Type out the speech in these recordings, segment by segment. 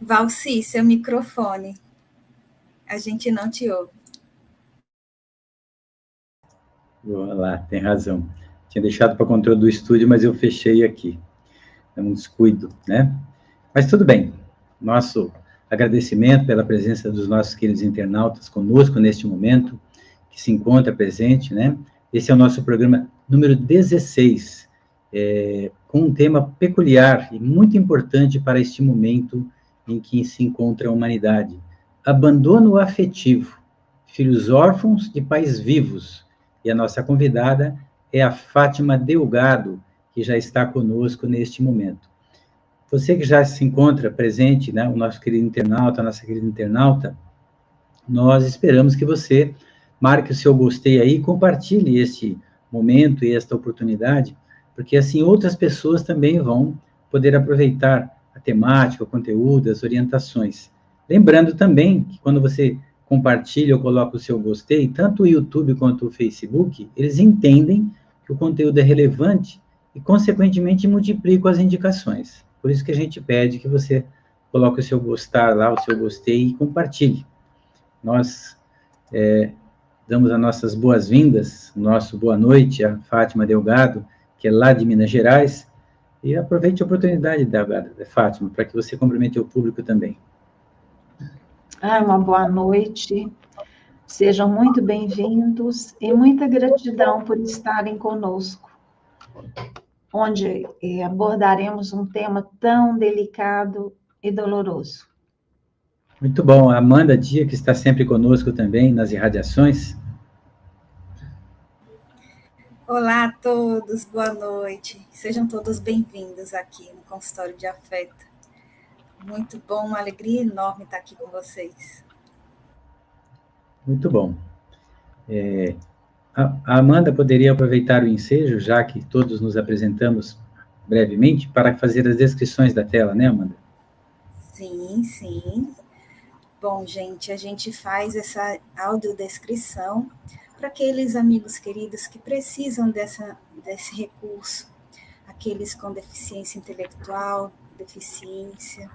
Valci, seu microfone. A gente não te ouve. Lá, tem razão. Tinha deixado para controle do estúdio, mas eu fechei aqui. É um descuido, né? Mas tudo bem. Nosso agradecimento pela presença dos nossos queridos internautas conosco neste momento, que se encontra presente, né? Esse é o nosso programa número 16, com um tema peculiar e muito importante para este momento em que se encontra a humanidade. Abandono afetivo, filhos órfãos de pais vivos. E a nossa convidada é a Fátima Delgado, que já está conosco neste momento. Você que já se encontra presente, né, o nosso querido internauta, a nossa querida internauta, nós esperamos que você marque o seu gostei aí e compartilhe este momento e esta oportunidade, porque assim outras pessoas também vão poder aproveitar a temática, o conteúdo, as orientações. Lembrando também que quando você compartilha ou coloca o seu gostei, tanto o YouTube quanto o Facebook, eles entendem que o conteúdo é relevante e, consequentemente, multiplicam as indicações. Por isso que a gente pede que você coloque o seu gostar lá, o seu gostei e compartilhe. Nós damos as nossas boas-vindas, nosso boa noite a Fátima Delgado, que é lá de Minas Gerais, e aproveite a oportunidade, Delgado, Fátima, para que você cumprimente o público também. Uma boa noite, sejam muito bem-vindos e muita gratidão por estarem conosco, onde abordaremos um tema tão delicado e doloroso. Muito bom. A Amanda Dia, que está sempre conosco também nas irradiações. Olá a todos, boa noite. Sejam todos bem-vindos aqui no Consultório de Afeto. Muito bom, uma alegria enorme estar aqui com vocês. Muito bom. A Amanda poderia aproveitar o ensejo, já que todos nos apresentamos brevemente, para fazer as descrições da tela, né, Amanda? Sim, sim. Bom, gente, a gente faz essa audiodescrição para aqueles amigos queridos que precisam desse recurso, aqueles com deficiência intelectual, deficiência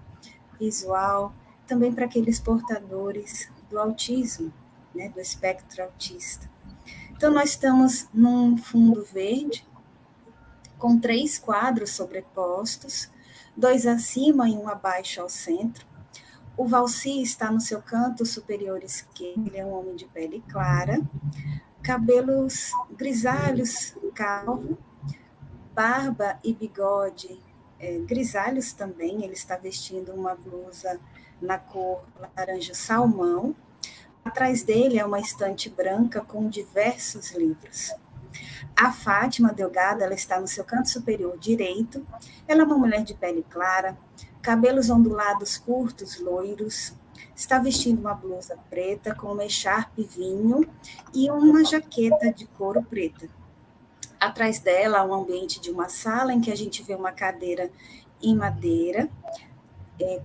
visual, também para aqueles portadores do autismo, né, do espectro autista. Então, nós estamos num fundo verde, com 3 quadros sobrepostos, 2 acima e um abaixo ao centro. O Valci está no seu canto superior esquerdo, ele é um homem de pele clara, cabelos grisalhos, calvo, barba e bigode grisalhos também, ele está vestindo uma blusa na cor laranja salmão. Atrás dele é uma estante branca com diversos livros. A Fátima Delgado, ela está no seu canto superior direito. Ela é uma mulher de pele clara, cabelos ondulados curtos, loiros. Está vestindo uma blusa preta com uma echarpe vinho e uma jaqueta de couro preta. Atrás dela há um ambiente de uma sala em que a gente vê uma cadeira em madeira,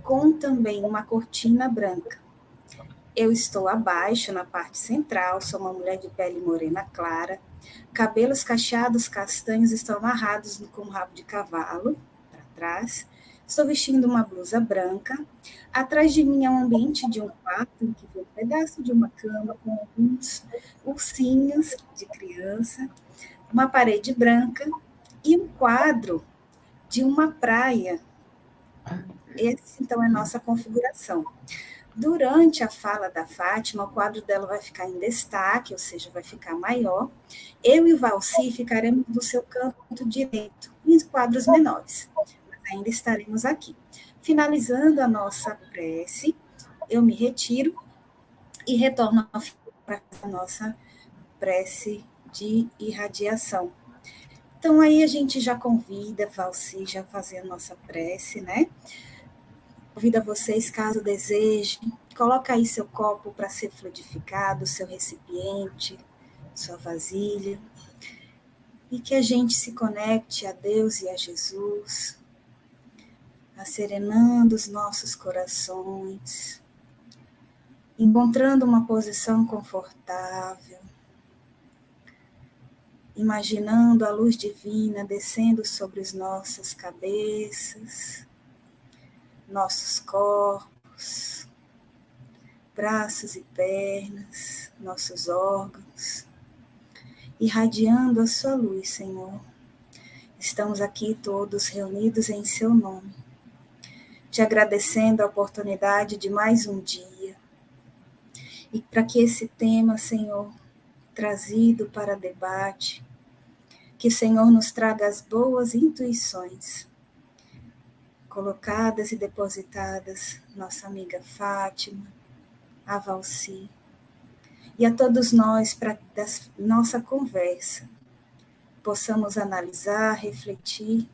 com também uma cortina branca. Eu estou abaixo, na parte central, sou uma mulher de pele morena clara, cabelos cacheados castanhos estão amarrados com um rabo de cavalo, para trás. Estou vestindo uma blusa branca. Atrás de mim é um ambiente de um quarto, em que vê um pedaço de uma cama com alguns ursinhos de criança, uma parede branca e um quadro de uma praia. Esse, então, é a nossa configuração. Durante a fala da Fátima, o quadro dela vai ficar em destaque, ou seja, vai ficar maior. Eu e o Valci ficaremos no seu canto direito, em quadros menores, mas ainda estaremos aqui. Finalizando a nossa prece, eu me retiro e retorno para a nossa prece de irradiação. Então, aí a gente já convida, Valci, já fazer a nossa prece, né? Convido a vocês, caso desejem, coloca aí seu copo para ser fluidificado, seu recipiente, sua vasilha, e que a gente se conecte a Deus e a Jesus, acerenando os nossos corações, encontrando uma posição confortável, imaginando a luz divina descendo sobre as nossas cabeças, nossos corpos, braços e pernas, nossos órgãos, irradiando a sua luz, Senhor. Estamos aqui todos reunidos em seu nome, te agradecendo a oportunidade de mais um dia. E para que esse tema, Senhor, trazido para debate, que o Senhor nos traga as boas intuições, colocadas e depositadas, nossa amiga Fátima, a Valci, e a todos nós, para nossa conversa, possamos analisar, refletir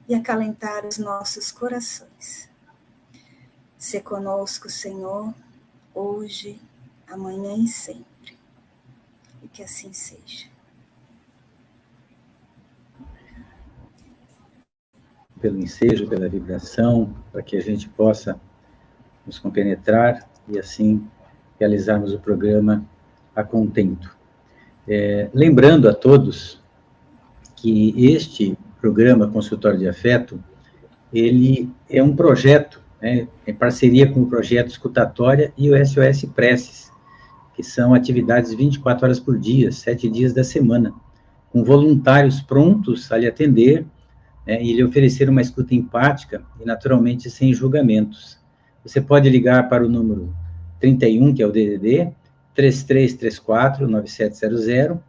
e acalentar os nossos corações. Se conosco, Senhor, hoje, amanhã e sempre. E que assim seja. Pelo ensejo, pela vibração, para que a gente possa nos compenetrar e assim realizarmos o programa a contento. Lembrando a todos que este programa Consultório de Afeto, ele é um projeto, né, em parceria com o projeto Escutatória e o SOS Preces, que são atividades 24 horas por dia, 7 dias da semana, com voluntários prontos a lhe atender, né, e lhe oferecer uma escuta empática e, naturalmente, sem julgamentos. Você pode ligar para o número 31, que é o DDD, 3334-9700,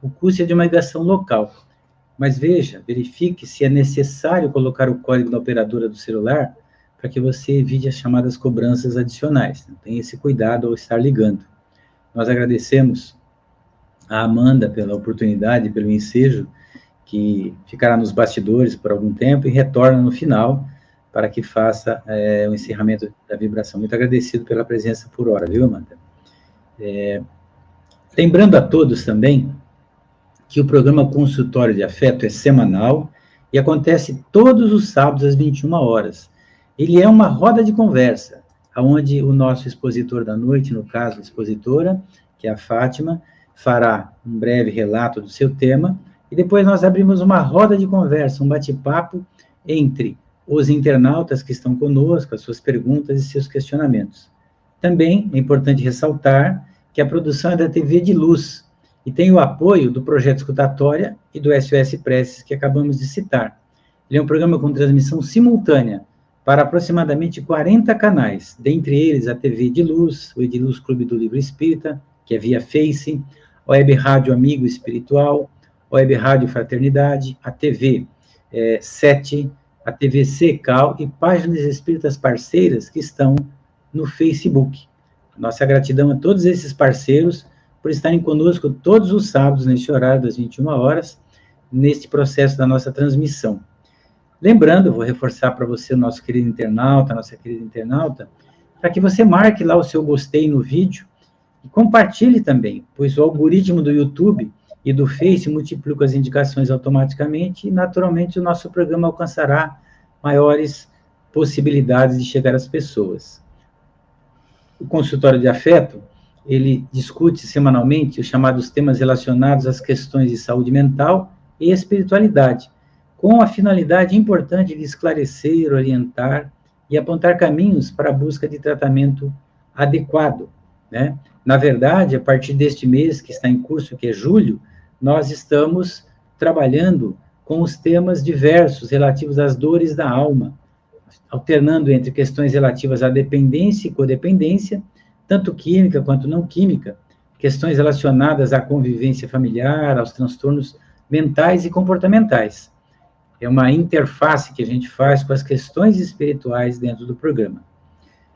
o custo é de uma ligação local. Mas verifique se é necessário colocar o código da operadora do celular para que você evite as chamadas cobranças adicionais. Tenha esse cuidado ao estar ligando. Nós agradecemos a Amanda pela oportunidade, pelo ensejo, que ficará nos bastidores por algum tempo e retorna no final para que faça o encerramento da vibração. Muito agradecido pela presença por hora, viu, Amanda? Lembrando a todos também que o programa Consultório de Afeto é semanal e acontece todos os sábados às 21 horas. Ele é uma roda de conversa, onde o nosso expositor da noite, no caso, a expositora, que é a Fátima, fará um breve relato do seu tema, e depois nós abrimos uma roda de conversa, um bate-papo entre os internautas que estão conosco, as suas perguntas e seus questionamentos. Também é importante ressaltar que a produção é da TV de Luz, e tem o apoio do Projeto Escutatória e do SOS Preces, que acabamos de citar. Ele é um programa com transmissão simultânea para aproximadamente 40 canais, dentre eles a TV de Luz, o Ediluz Clube do Livro Espírita, que é via Face, a Web Rádio Amigo Espiritual, a Web Rádio Fraternidade, a TV 7, a TV Secal e páginas espíritas parceiras que estão no Facebook. Nossa gratidão a todos esses parceiros por estarem conosco todos os sábados, neste horário das 21 horas, neste processo da nossa transmissão. Lembrando, vou reforçar para você, nosso querido internauta, nossa querida internauta, para que você marque lá o seu gostei no vídeo e compartilhe também, pois o algoritmo do YouTube e do Face multiplica as indicações automaticamente e, naturalmente, o nosso programa alcançará maiores possibilidades de chegar às pessoas. O Consultório de Afeto, ele discute semanalmente os chamados temas relacionados às questões de saúde mental e espiritualidade, com a finalidade importante de esclarecer, orientar e apontar caminhos para a busca de tratamento adequado, né? Na verdade, a partir deste mês que está em curso, que é julho, nós estamos trabalhando com os temas diversos relativos às dores da alma, alternando entre questões relativas à dependência e codependência, tanto química quanto não química, questões relacionadas à convivência familiar, aos transtornos mentais e comportamentais. É uma interface que a gente faz com as questões espirituais dentro do programa.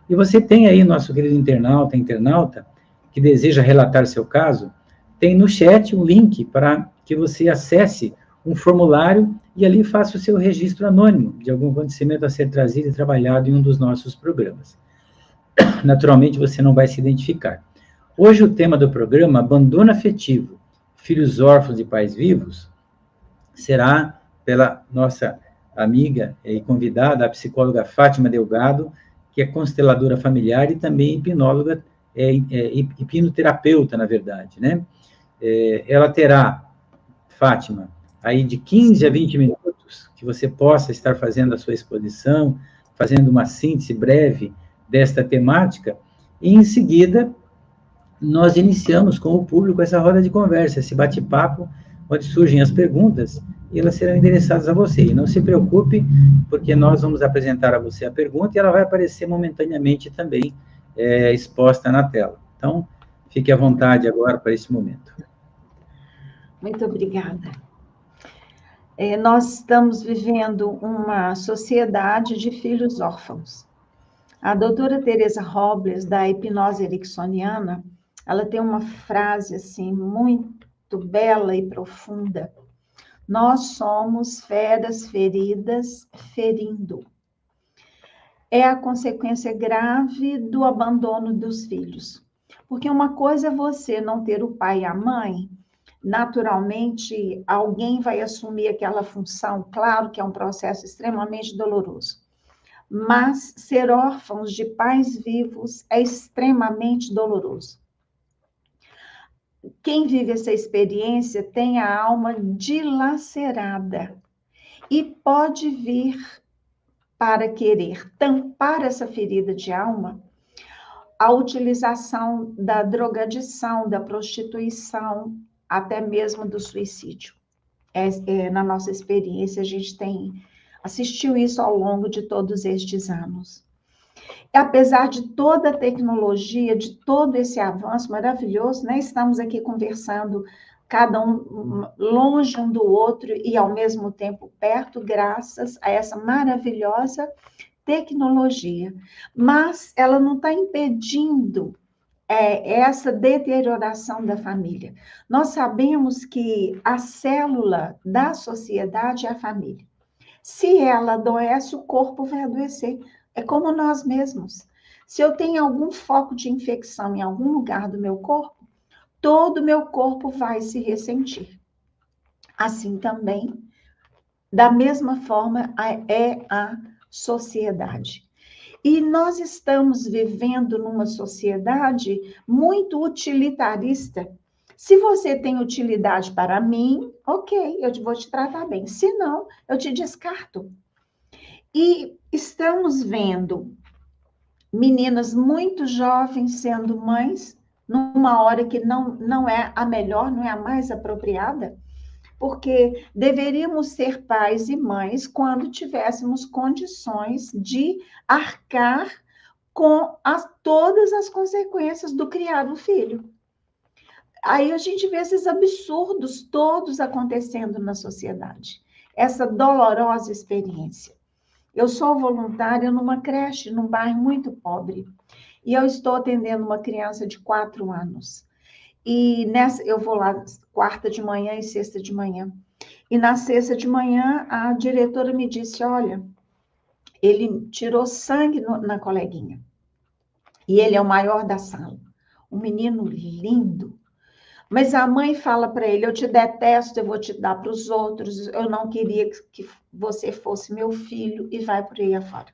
E você tem aí, nosso querido internauta, que deseja relatar seu caso, tem no chat um link para que você acesse um formulário e ali faça o seu registro anônimo de algum acontecimento a ser trazido e trabalhado em um dos nossos programas. Naturalmente, você não vai se identificar. Hoje, o tema do programa, abandono afetivo, filhos órfãos de pais vivos, será pela nossa amiga e convidada, a psicóloga Fátima Delgado, que é consteladora familiar e também hipnóloga, hipnoterapeuta, na verdade, né? Ela terá, Fátima, aí de 15 a 20 minutos, que você possa estar fazendo a sua exposição, fazendo uma síntese breve desta temática, e em seguida nós iniciamos com o público essa roda de conversa, esse bate-papo, onde surgem as perguntas e elas serão endereçadas a você. E não se preocupe, porque nós vamos apresentar a você a pergunta e ela vai aparecer momentaneamente também exposta na tela. Então, fique à vontade agora para esse momento. Muito obrigada. Nós estamos vivendo uma sociedade de filhos órfãos. A doutora Teresa Robles, da hipnose ericksoniana, ela tem uma frase assim muito bela e profunda. Nós somos feras feridas ferindo. É a consequência grave do abandono dos filhos. Porque uma coisa é você não ter o pai e a mãe, naturalmente alguém vai assumir aquela função, claro que é um processo extremamente doloroso. Mas ser órfãos de pais vivos é extremamente doloroso. Quem vive essa experiência tem a alma dilacerada e pode vir para querer tampar essa ferida de alma a utilização da drogadição, da prostituição, até mesmo do suicídio. Na nossa experiência, a gente assistiu isso ao longo de todos estes anos. E apesar de toda a tecnologia, de todo esse avanço maravilhoso, né? Estamos aqui conversando, cada um longe um do outro e ao mesmo tempo perto, graças a essa maravilhosa tecnologia. Mas ela não está impedindo essa deterioração da família. Nós sabemos que a célula da sociedade é a família. Se ela adoece, o corpo vai adoecer. É como nós mesmos. Se eu tenho algum foco de infecção em algum lugar do meu corpo, todo o meu corpo vai se ressentir. Assim também, da mesma forma, é a sociedade. E nós estamos vivendo numa sociedade muito utilitarista. Se você tem utilidade para mim, ok, eu vou te tratar bem. Se não, eu te descarto. E estamos vendo meninas muito jovens sendo mães, numa hora que não é a melhor, não é a mais apropriada, porque deveríamos ser pais e mães quando tivéssemos condições de arcar com todas as consequências do criar um filho. Aí a gente vê esses absurdos todos acontecendo na sociedade, essa dolorosa experiência. Eu sou voluntária numa creche, num bairro muito pobre, e eu estou atendendo uma criança de 4 anos. E eu vou lá quarta de manhã e sexta de manhã. E na sexta de manhã, a diretora me disse, olha, ele tirou sangue na coleguinha. E ele é o maior da sala. Um menino lindo. Mas a mãe fala para ele, eu te detesto, eu vou te dar para os outros, eu não queria que você fosse meu filho, e vai por aí afora.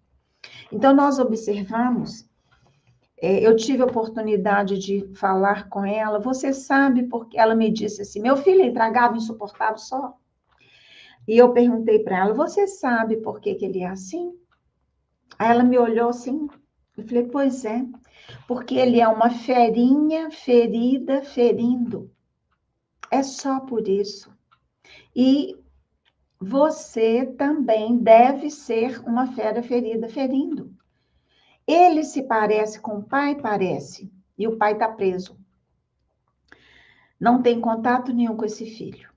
Então, nós observamos, eu tive a oportunidade de falar com ela, você sabe porque ela me disse assim, meu filho é intragável, insuportável só. E eu perguntei para ela, você sabe por que ele é assim? Aí ela me olhou assim, eu falei, pois é, porque ele é uma ferinha ferida ferindo. É só por isso. E você também deve ser uma fera ferida ferindo. Ele se parece com o pai? Parece. E o pai está preso. Não tem contato nenhum com esse filho.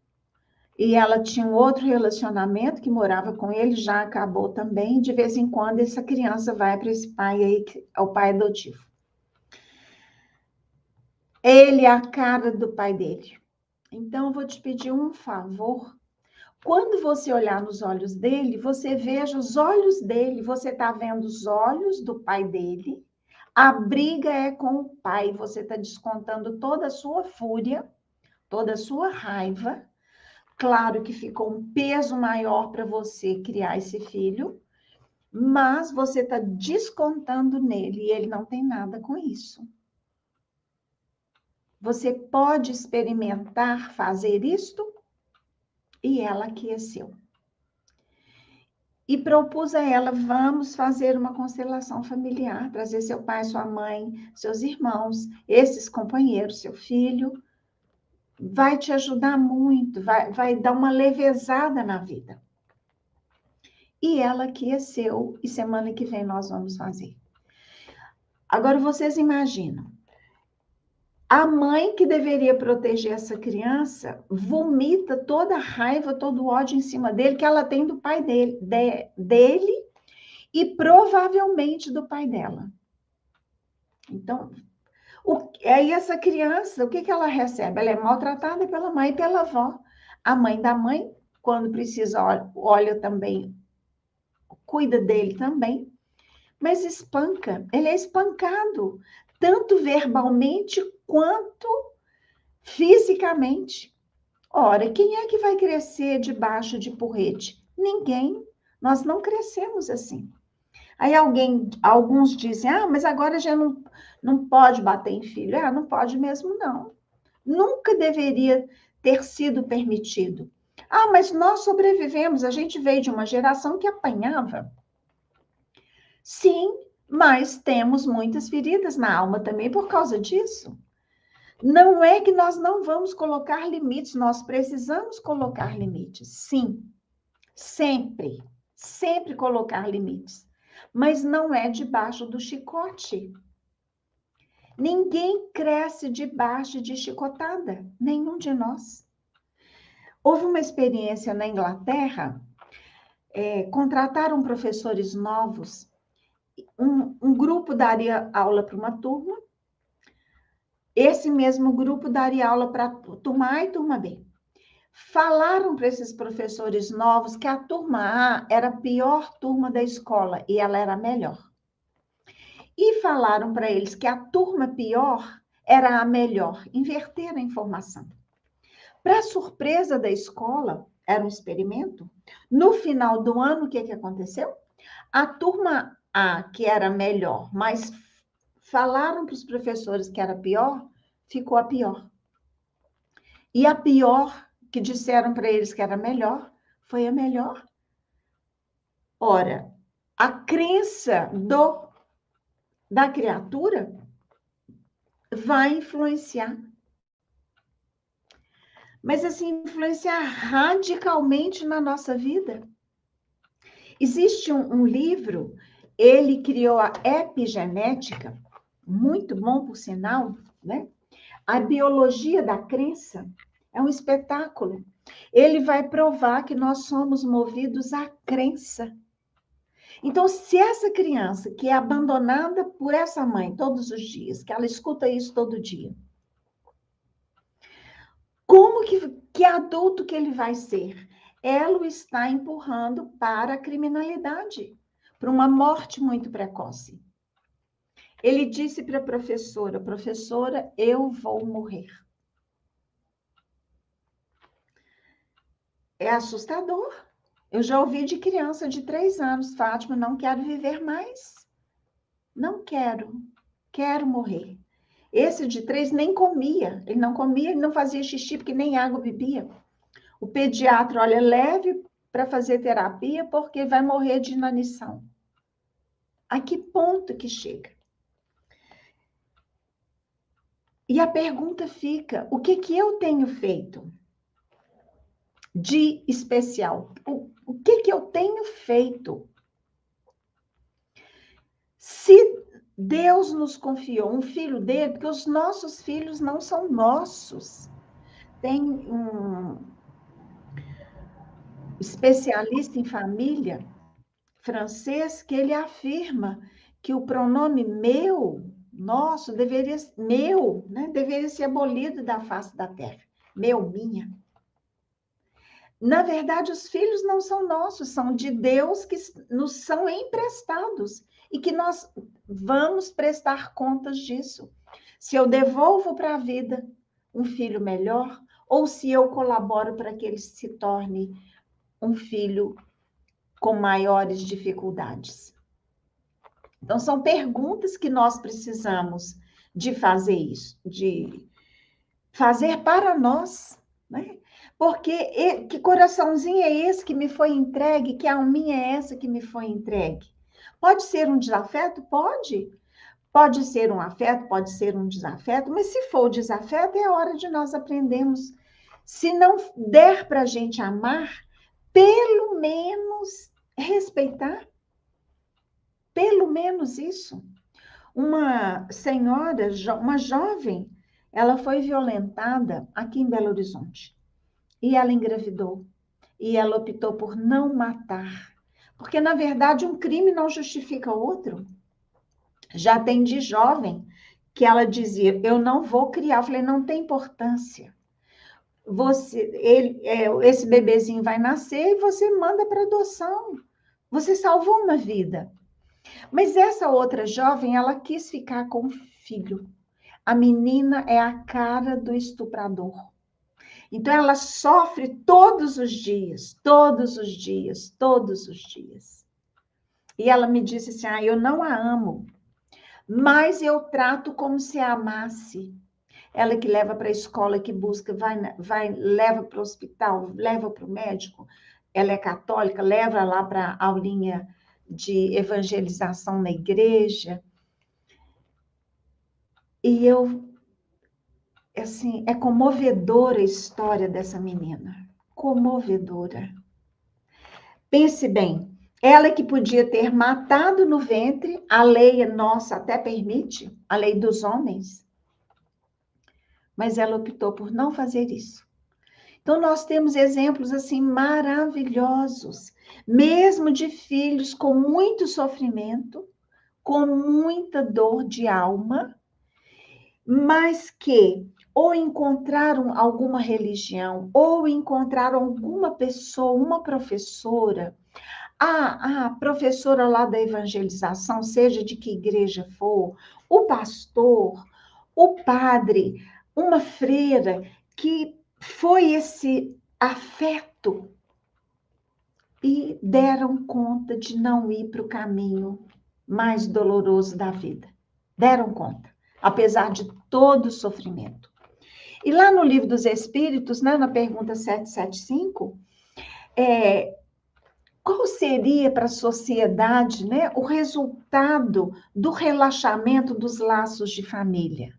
E ela tinha um outro relacionamento que morava com ele, já acabou também. De vez em quando, essa criança vai para esse pai aí, que é o pai adotivo. Ele é a cara do pai dele. Então, eu vou te pedir um favor. Quando você olhar nos olhos dele, você veja os olhos dele, você está vendo os olhos do pai dele, a briga é com o pai, você está descontando toda a sua fúria, toda a sua raiva. Claro que ficou um peso maior para você criar esse filho, mas você está descontando nele e ele não tem nada com isso. Você pode experimentar fazer isto e ela aqueceu. e propus a ela, vamos fazer uma constelação familiar, trazer seu pai, sua mãe, seus irmãos, esses companheiros, seu filho, vai te ajudar muito, vai dar uma levezada na vida. E ela aqueceu, e semana que vem nós vamos fazer. Agora, vocês imaginam, a mãe que deveria proteger essa criança vomita toda a raiva, todo o ódio em cima dele que ela tem do pai dele e provavelmente do pai dela. Então, aí essa criança, o que ela recebe? Ela é maltratada pela mãe e pela avó. A mãe da mãe, quando precisa, olha também, cuida dele também, mas espanca. Ele é espancado, tanto verbalmente quanto fisicamente. Ora, quem é que vai crescer debaixo de porrete? Ninguém. Nós não crescemos assim. Aí alguns dizem, mas agora já não pode bater em filho. Não pode mesmo, não. Nunca deveria ter sido permitido. Mas nós sobrevivemos, a gente veio de uma geração que apanhava. Sim, mas temos muitas feridas na alma também por causa disso. Não é que nós não vamos colocar limites, nós precisamos colocar limites, sim. Sempre, sempre colocar limites. Mas não é debaixo do chicote. Ninguém cresce debaixo de chicotada, nenhum de nós. Houve uma experiência na Inglaterra, contrataram professores novos, um grupo daria aula para uma turma, esse mesmo grupo daria aula para turma A e turma B. Falaram para esses professores novos que a turma A era a pior turma da escola e ela era a melhor. E falaram para eles que a turma pior era a melhor. Inverteram a informação. Para surpresa da escola, era um experimento. No final do ano, o que aconteceu? A turma A, que era melhor, mas falaram para os professores que era pior, ficou a pior. E a pior, que disseram para eles que era melhor, foi a melhor. Ora, a crença da criatura vai influenciar. Mas, assim, influenciar radicalmente na nossa vida. Existe um livro, ele criou a epigenética, muito bom, por sinal, né? A biologia da crença é um espetáculo. Ele vai provar que nós somos movidos à crença. Então, se essa criança que é abandonada por essa mãe todos os dias, que ela escuta isso todo dia, como que adulto que ele vai ser? Ela o está empurrando para a criminalidade, para uma morte muito precoce. Ele disse para a professora, professora, eu vou morrer. É assustador. Eu já ouvi de criança de 3 anos, Fátima, não quero viver mais. Não quero morrer. Esse de 3 nem comia, ele não fazia xixi, porque nem água bebia. O pediatra, olha, leve para fazer terapia, porque vai morrer de inanição. A que ponto que chega? E a pergunta fica, o que eu tenho feito de especial? O que eu tenho feito? Se Deus nos confiou um filho dele, porque os nossos filhos não são nossos. Tem um especialista em família francês que ele afirma que o pronome meu, nosso, deveria ser abolido da face da terra. Meu, minha. Na verdade, os filhos não são nossos, são de Deus que nos são emprestados e que nós vamos prestar contas disso. Se eu devolvo para a vida um filho melhor ou se eu colaboro para que ele se torne um filho com maiores dificuldades. Então, são perguntas que nós precisamos de fazer isso, de fazer para nós, né? Porque que coraçãozinho é esse que me foi entregue? Que alminha é essa que me foi entregue? Pode ser um desafeto? Pode. Pode ser um afeto, pode ser um desafeto, mas se for o desafeto, é hora de nós aprendermos. Se não der para a gente amar, pelo menos respeitar. Pelo menos isso. Uma senhora, uma jovem, ela foi violentada aqui em Belo Horizonte. E ela engravidou. E ela optou por não matar. Porque, na verdade, um crime não justifica outro. Já tem de jovem que ela dizia, eu não vou criar. Eu falei, não tem importância. Esse bebezinho vai nascer e você manda para adoção. Você salvou uma vida. Mas essa outra jovem, ela quis ficar com o filho. A menina é a cara do estuprador. Então, ela sofre todos os dias, todos os dias, todos os dias. E ela me disse assim, eu não a amo, mas eu trato como se a amasse. Ela que leva para a escola, que busca, leva para o hospital, leva para o médico. Ela é católica, leva lá para a aulinha de evangelização na igreja. E assim, é comovedora a história dessa menina. Comovedora. Pense bem, ela que podia ter matado no ventre, a lei nossa até permite, a lei dos homens, mas ela optou por não fazer isso. Então, nós temos exemplos assim maravilhosos, mesmo de filhos com muito sofrimento, com muita dor de alma, mas que ou encontraram alguma religião, ou encontraram alguma pessoa, uma professora, a professora lá da evangelização, seja de que igreja for, o pastor, o padre, uma freira, que foi esse afeto e deram conta de não ir para o caminho mais doloroso da vida. Deram conta, apesar de todo o sofrimento. E lá no Livro dos Espíritos, né, na pergunta 775, qual seria para a sociedade, né, o resultado do relaxamento dos laços de família?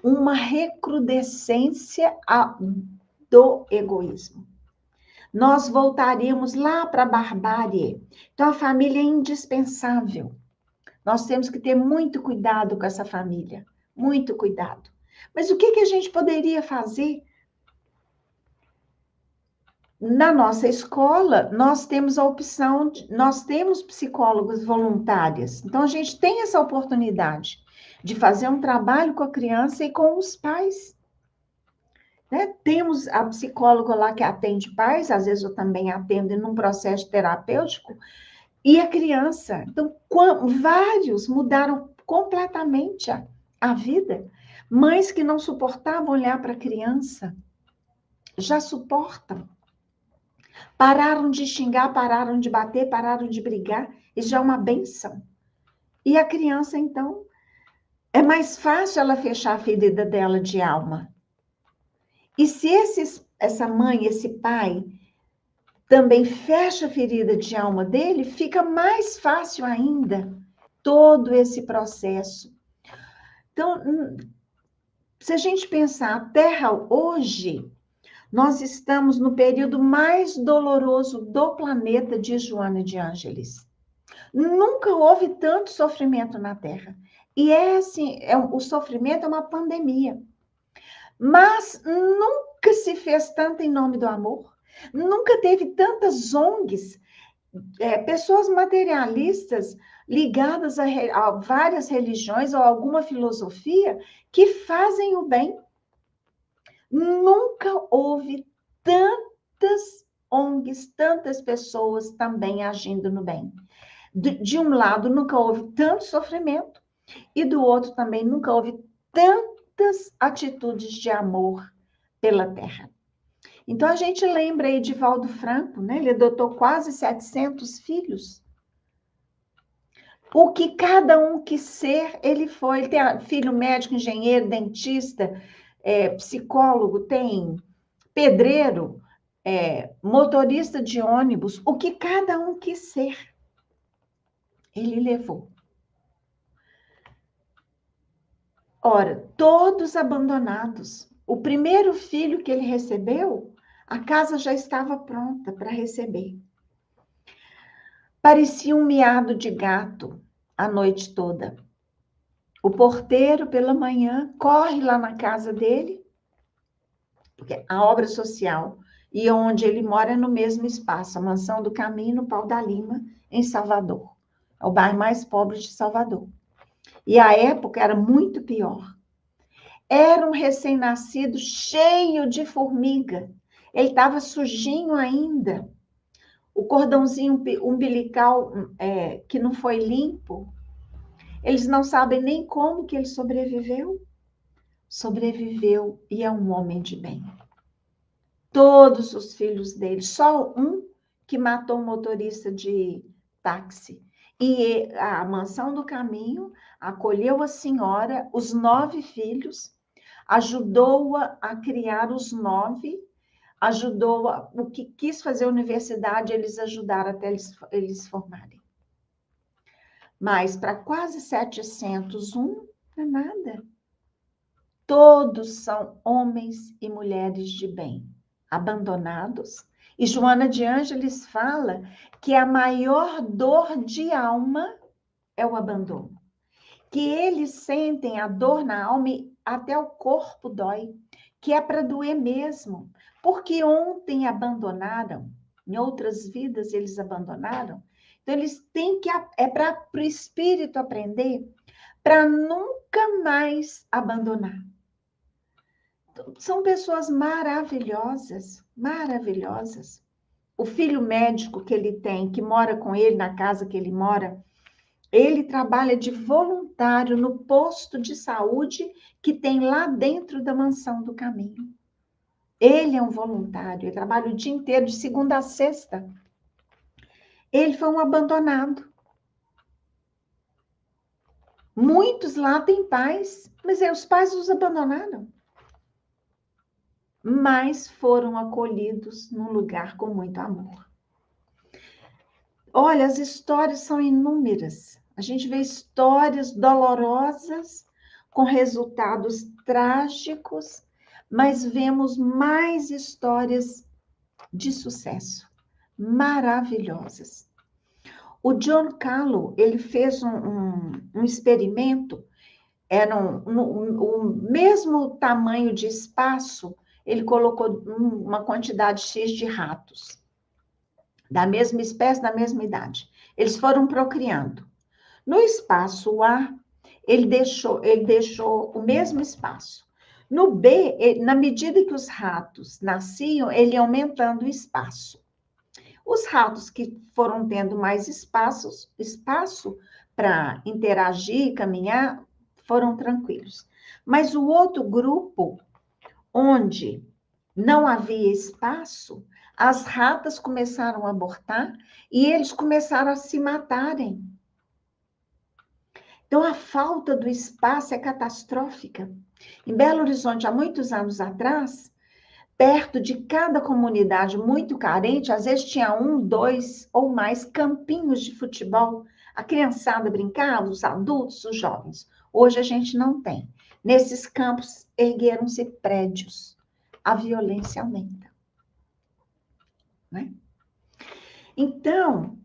Uma recrudescência do egoísmo. Nós voltaríamos lá para a barbárie. Então, a família é indispensável. Nós temos que ter muito cuidado com essa família. Muito cuidado. Mas o que a gente poderia fazer? Na nossa escola, nós temos a opção, nós temos psicólogos voluntárias. Então, a gente tem essa oportunidade de fazer um trabalho com a criança e com os pais. Né? Temos a psicóloga lá que atende pais, às vezes eu também atendo num processo terapêutico, e a criança. Então, vários mudaram completamente a vida. Mães que não suportavam olhar para a criança, já suportam. Pararam de xingar, pararam de bater, pararam de brigar. Isso já é uma benção. E a criança, então, é mais fácil ela fechar a ferida dela de alma. E se essa mãe, esse pai, também fecha a ferida de alma dele, fica mais fácil ainda todo esse processo. Então, se a gente pensar, a Terra hoje, nós estamos no período mais doloroso do planeta, diz Joana de Ângeles. Nunca houve tanto sofrimento na Terra. E o sofrimento é uma pandemia. Mas nunca se fez tanto em nome do amor. Nunca teve tantas ONGs, pessoas materialistas ligadas a várias religiões ou alguma filosofia que fazem o bem. Nunca houve tantas ONGs, tantas pessoas também agindo no bem. De um lado, nunca houve tanto sofrimento, e do outro também nunca houve tantas atitudes de amor pela terra. Então, a gente lembra aí de Valdo Franco, né? Ele adotou quase 700 filhos. O que cada um quis ser, ele foi. Ele tem filho médico, engenheiro, dentista, psicólogo, tem pedreiro, motorista de ônibus, o que cada um quis ser, ele levou. Ora, todos abandonados. O primeiro filho que ele recebeu, a casa já estava pronta para receber. Parecia um miado de gato a noite toda. O porteiro, pela manhã, corre lá na casa dele, porque a obra social e onde ele mora é no mesmo espaço, a Mansão do Caminho, no Pau da Lima, em Salvador. É o bairro mais pobre de Salvador. E a época era muito pior. Era um recém-nascido cheio de formiga. Ele estava sujinho ainda. O cordãozinho umbilical que não foi limpo. Eles não sabem nem como que ele sobreviveu. Sobreviveu e é um homem de bem. Todos os filhos dele, só um que matou um motorista de táxi. E a Mansão do Caminho acolheu a senhora, os 9 filhos, ajudou-a a criar os 9, ajudou-a, o que quis fazer a universidade, eles ajudaram até eles formarem. Mas para quase 701, não é nada. Todos são homens e mulheres de bem, abandonados. E Joana de Ângeles fala que a maior dor de alma é o abandono. Que eles sentem a dor na alma e até o corpo dói, que é para doer mesmo. Porque ontem abandonaram, em outras vidas eles abandonaram. Então, eles têm que, para o espírito aprender, para nunca mais abandonar. São pessoas maravilhosas, maravilhosas. O filho médico que ele tem, que mora com ele na casa que ele mora, ele trabalha de voluntário no posto de saúde que tem lá dentro da Mansão do Caminho. Ele é um voluntário, ele trabalha o dia inteiro, de segunda a sexta. Ele foi um abandonado. Muitos lá têm pais, mas os pais os abandonaram. Mas foram acolhidos num lugar com muito amor. Olha, as histórias são inúmeras. A gente vê histórias dolorosas, com resultados trágicos, mas vemos mais histórias de sucesso, maravilhosas. O John Callow, ele fez um experimento, era o mesmo tamanho de espaço, ele colocou uma quantidade X de ratos, da mesma espécie, da mesma idade. Eles foram procriando. No espaço A, ele deixou o mesmo espaço. No B, na medida que os ratos nasciam, ele ia aumentando o espaço. Os ratos que foram tendo mais espaço para interagir, caminhar, foram tranquilos. Mas o outro grupo, onde não havia espaço, as ratas começaram a abortar e eles começaram a se matarem. Então, a falta do espaço é catastrófica. Em Belo Horizonte, há muitos anos atrás, perto de cada comunidade muito carente, às vezes tinha 1, 2 ou mais campinhos de futebol. A criançada brincava, os adultos, os jovens. Hoje a gente não tem. Nesses campos ergueram-se prédios. A violência aumenta. Né? Então,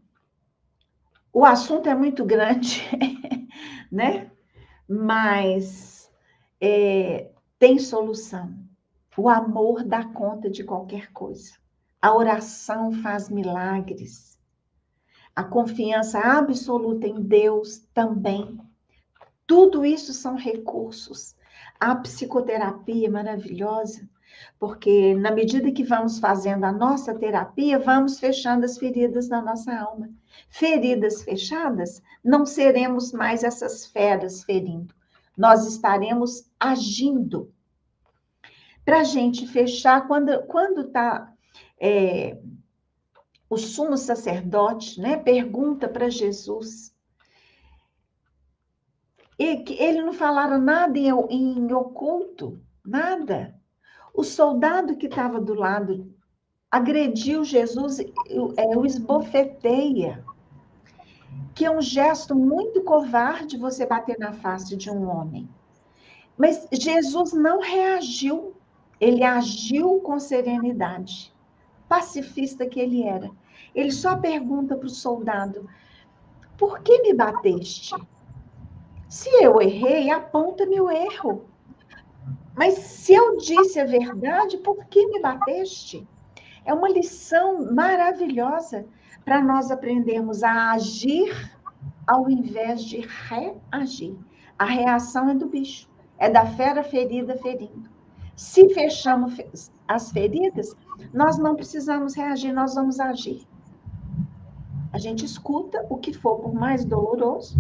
o assunto é muito grande, né? Mas tem solução. O amor dá conta de qualquer coisa. A oração faz milagres. A confiança absoluta em Deus também. Tudo isso são recursos. A psicoterapia é maravilhosa, porque na medida que vamos fazendo a nossa terapia, vamos fechando as feridas da nossa alma. Feridas fechadas, não seremos mais essas feras ferindo. Nós estaremos agindo. Para a gente fechar, quando está o sumo sacerdote, né, pergunta para Jesus, ele não falaram nada em oculto, nada. O soldado que estava do lado agrediu Jesus, o esbofeteia, que é um gesto muito covarde você bater na face de um homem. Mas Jesus não reagiu, ele agiu com serenidade, pacifista que ele era. Ele só pergunta para o soldado: por que me bateste? Se eu errei, aponta-me o erro. Mas se eu disse a verdade, por que me bateste? É uma lição maravilhosa para nós aprendermos a agir ao invés de reagir. A reação é do bicho, é da fera ferida ferindo. Se fechamos as feridas, nós não precisamos reagir, nós vamos agir. A gente escuta o que for por mais doloroso,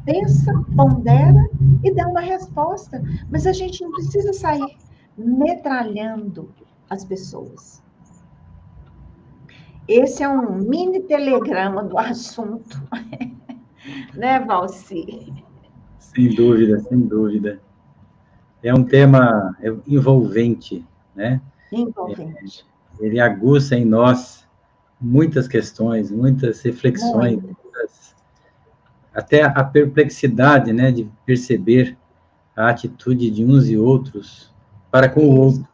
pensa, pondera e dá uma resposta. Mas a gente não precisa sair metralhando as pessoas. Esse é um mini telegrama do assunto. Né, Valci? Sem dúvida, sem dúvida. É um tema envolvente, né? Envolvente. Ele aguça em nós muitas questões, muitas reflexões, até a perplexidade, né, de perceber a atitude de uns e outros para com o outro.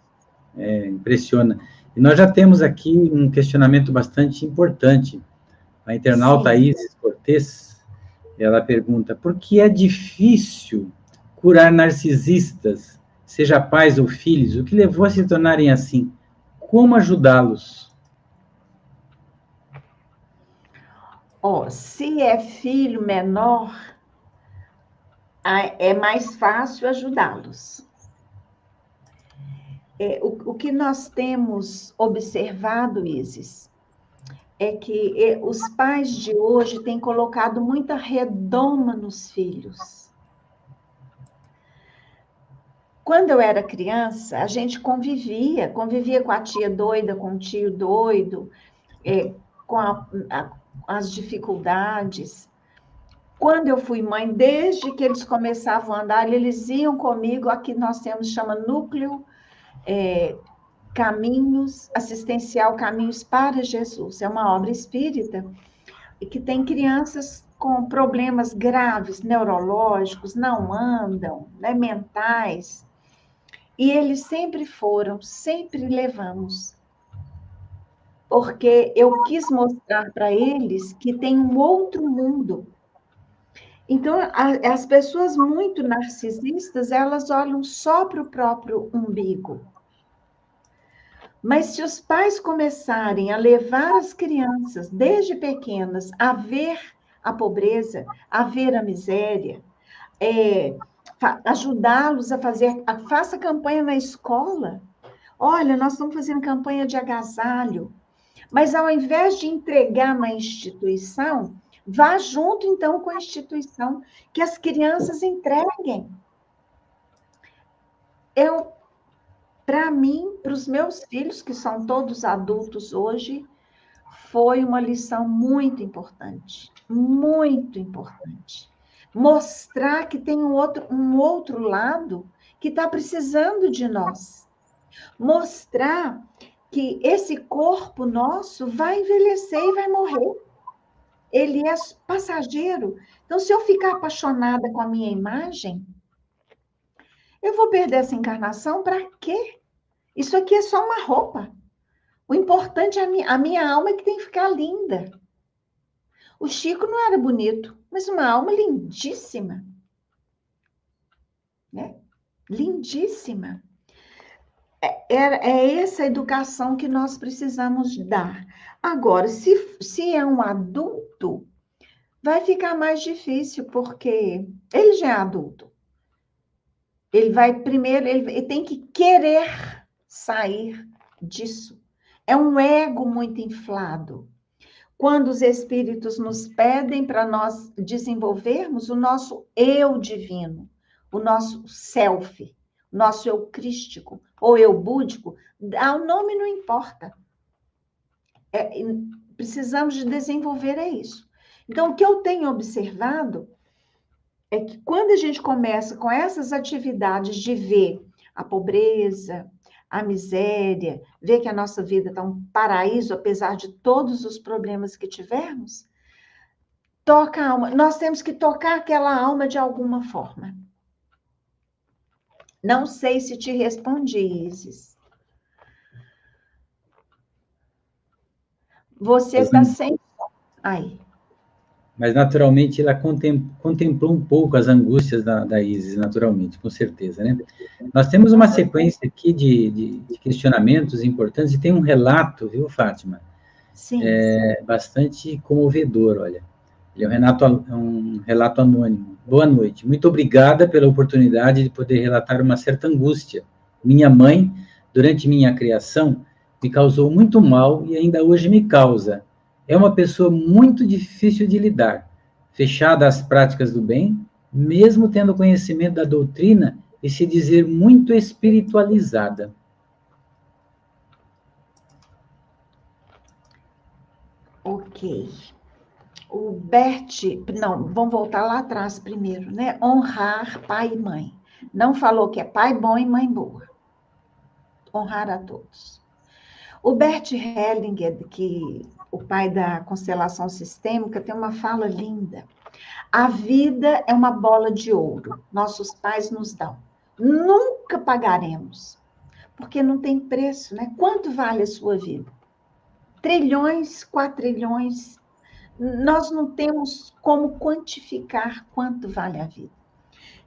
Impressiona. E nós já temos aqui um questionamento bastante importante. A internauta Isis Cortez, ela pergunta: por que é difícil curar narcisistas, seja pais ou filhos? O que levou a se tornarem assim? Como ajudá-los? Se é filho menor, é mais fácil ajudá-los. O que nós temos observado, Isis, é que os pais de hoje têm colocado muita redoma nos filhos. Quando eu era criança, a gente convivia com a tia doida, com o tio doido, com as dificuldades. Quando eu fui mãe, desde que eles começavam a andar, eles iam comigo, aqui nós temos, chama Núcleo Caminhos Assistencial Caminhos para Jesus. É uma obra espírita que tem crianças com problemas graves, neurológicos, não andam, né, mentais. E eles sempre foram, sempre levamos. Porque eu quis mostrar para eles que tem um outro mundo. Então, as pessoas muito narcisistas, elas olham só para o próprio umbigo. Mas se os pais começarem a levar as crianças, desde pequenas, a ver a pobreza, a ver a miséria, ajudá-los a faça campanha na escola. Olha, nós estamos fazendo campanha de agasalho. Mas ao invés de entregar na instituição, vá junto, então, com a instituição, que as crianças entreguem. Para mim, para os meus filhos, que são todos adultos hoje, foi uma lição muito importante. Muito importante. Mostrar que tem um outro lado que está precisando de nós. Mostrar que esse corpo nosso vai envelhecer e vai morrer. Ele é passageiro. Então, se eu ficar apaixonada com a minha imagem, eu vou perder essa encarnação para quê? Isso aqui é só uma roupa. O importante é a minha alma que tem que ficar linda. O Chico não era bonito, mas uma alma lindíssima. Né? Lindíssima. É essa educação que nós precisamos dar. Agora, se é um adulto, vai ficar mais difícil, porque ele já é adulto. Ele vai primeiro, ele tem que querer sair disso. É um ego muito inflado. Quando os espíritos nos pedem para nós desenvolvermos o nosso eu divino, o nosso self, o nosso eu crístico ou eu búdico, o nome não importa. Precisamos de desenvolver isso. Então, o que eu tenho observado é que quando a gente começa com essas atividades de ver a pobreza, a miséria, ver que a nossa vida está um paraíso, apesar de todos os problemas que tivermos, toca a alma. Nós temos que tocar aquela alma de alguma forma. Não sei se te respondi, Isis. Você está sem... Aí. Mas, naturalmente, ela contemplou um pouco as angústias da Isis, naturalmente, com certeza, né? Nós temos uma sequência aqui de questionamentos importantes, e tem um relato, viu, Fátima? Sim. Bastante comovedor, olha. Ele é um relato anônimo. Boa noite. Muito obrigada pela oportunidade de poder relatar uma certa angústia. Minha mãe, durante minha criação, me causou muito mal e ainda hoje me causa. É uma pessoa muito difícil de lidar, fechada às práticas do bem, mesmo tendo conhecimento da doutrina e se dizer muito espiritualizada. Ok. O Bert, não, vamos voltar lá atrás primeiro, né? Honrar pai e mãe. Não falou que é pai bom e mãe boa. Honrar a todos. O Bert Hellinger, que o pai da constelação sistêmica, tem uma fala linda. A vida é uma bola de ouro. Nossos pais nos dão. Nunca pagaremos, porque não tem preço, né? Quanto vale a sua vida? Trilhões, quatrilhões. Nós não temos como quantificar quanto vale a vida.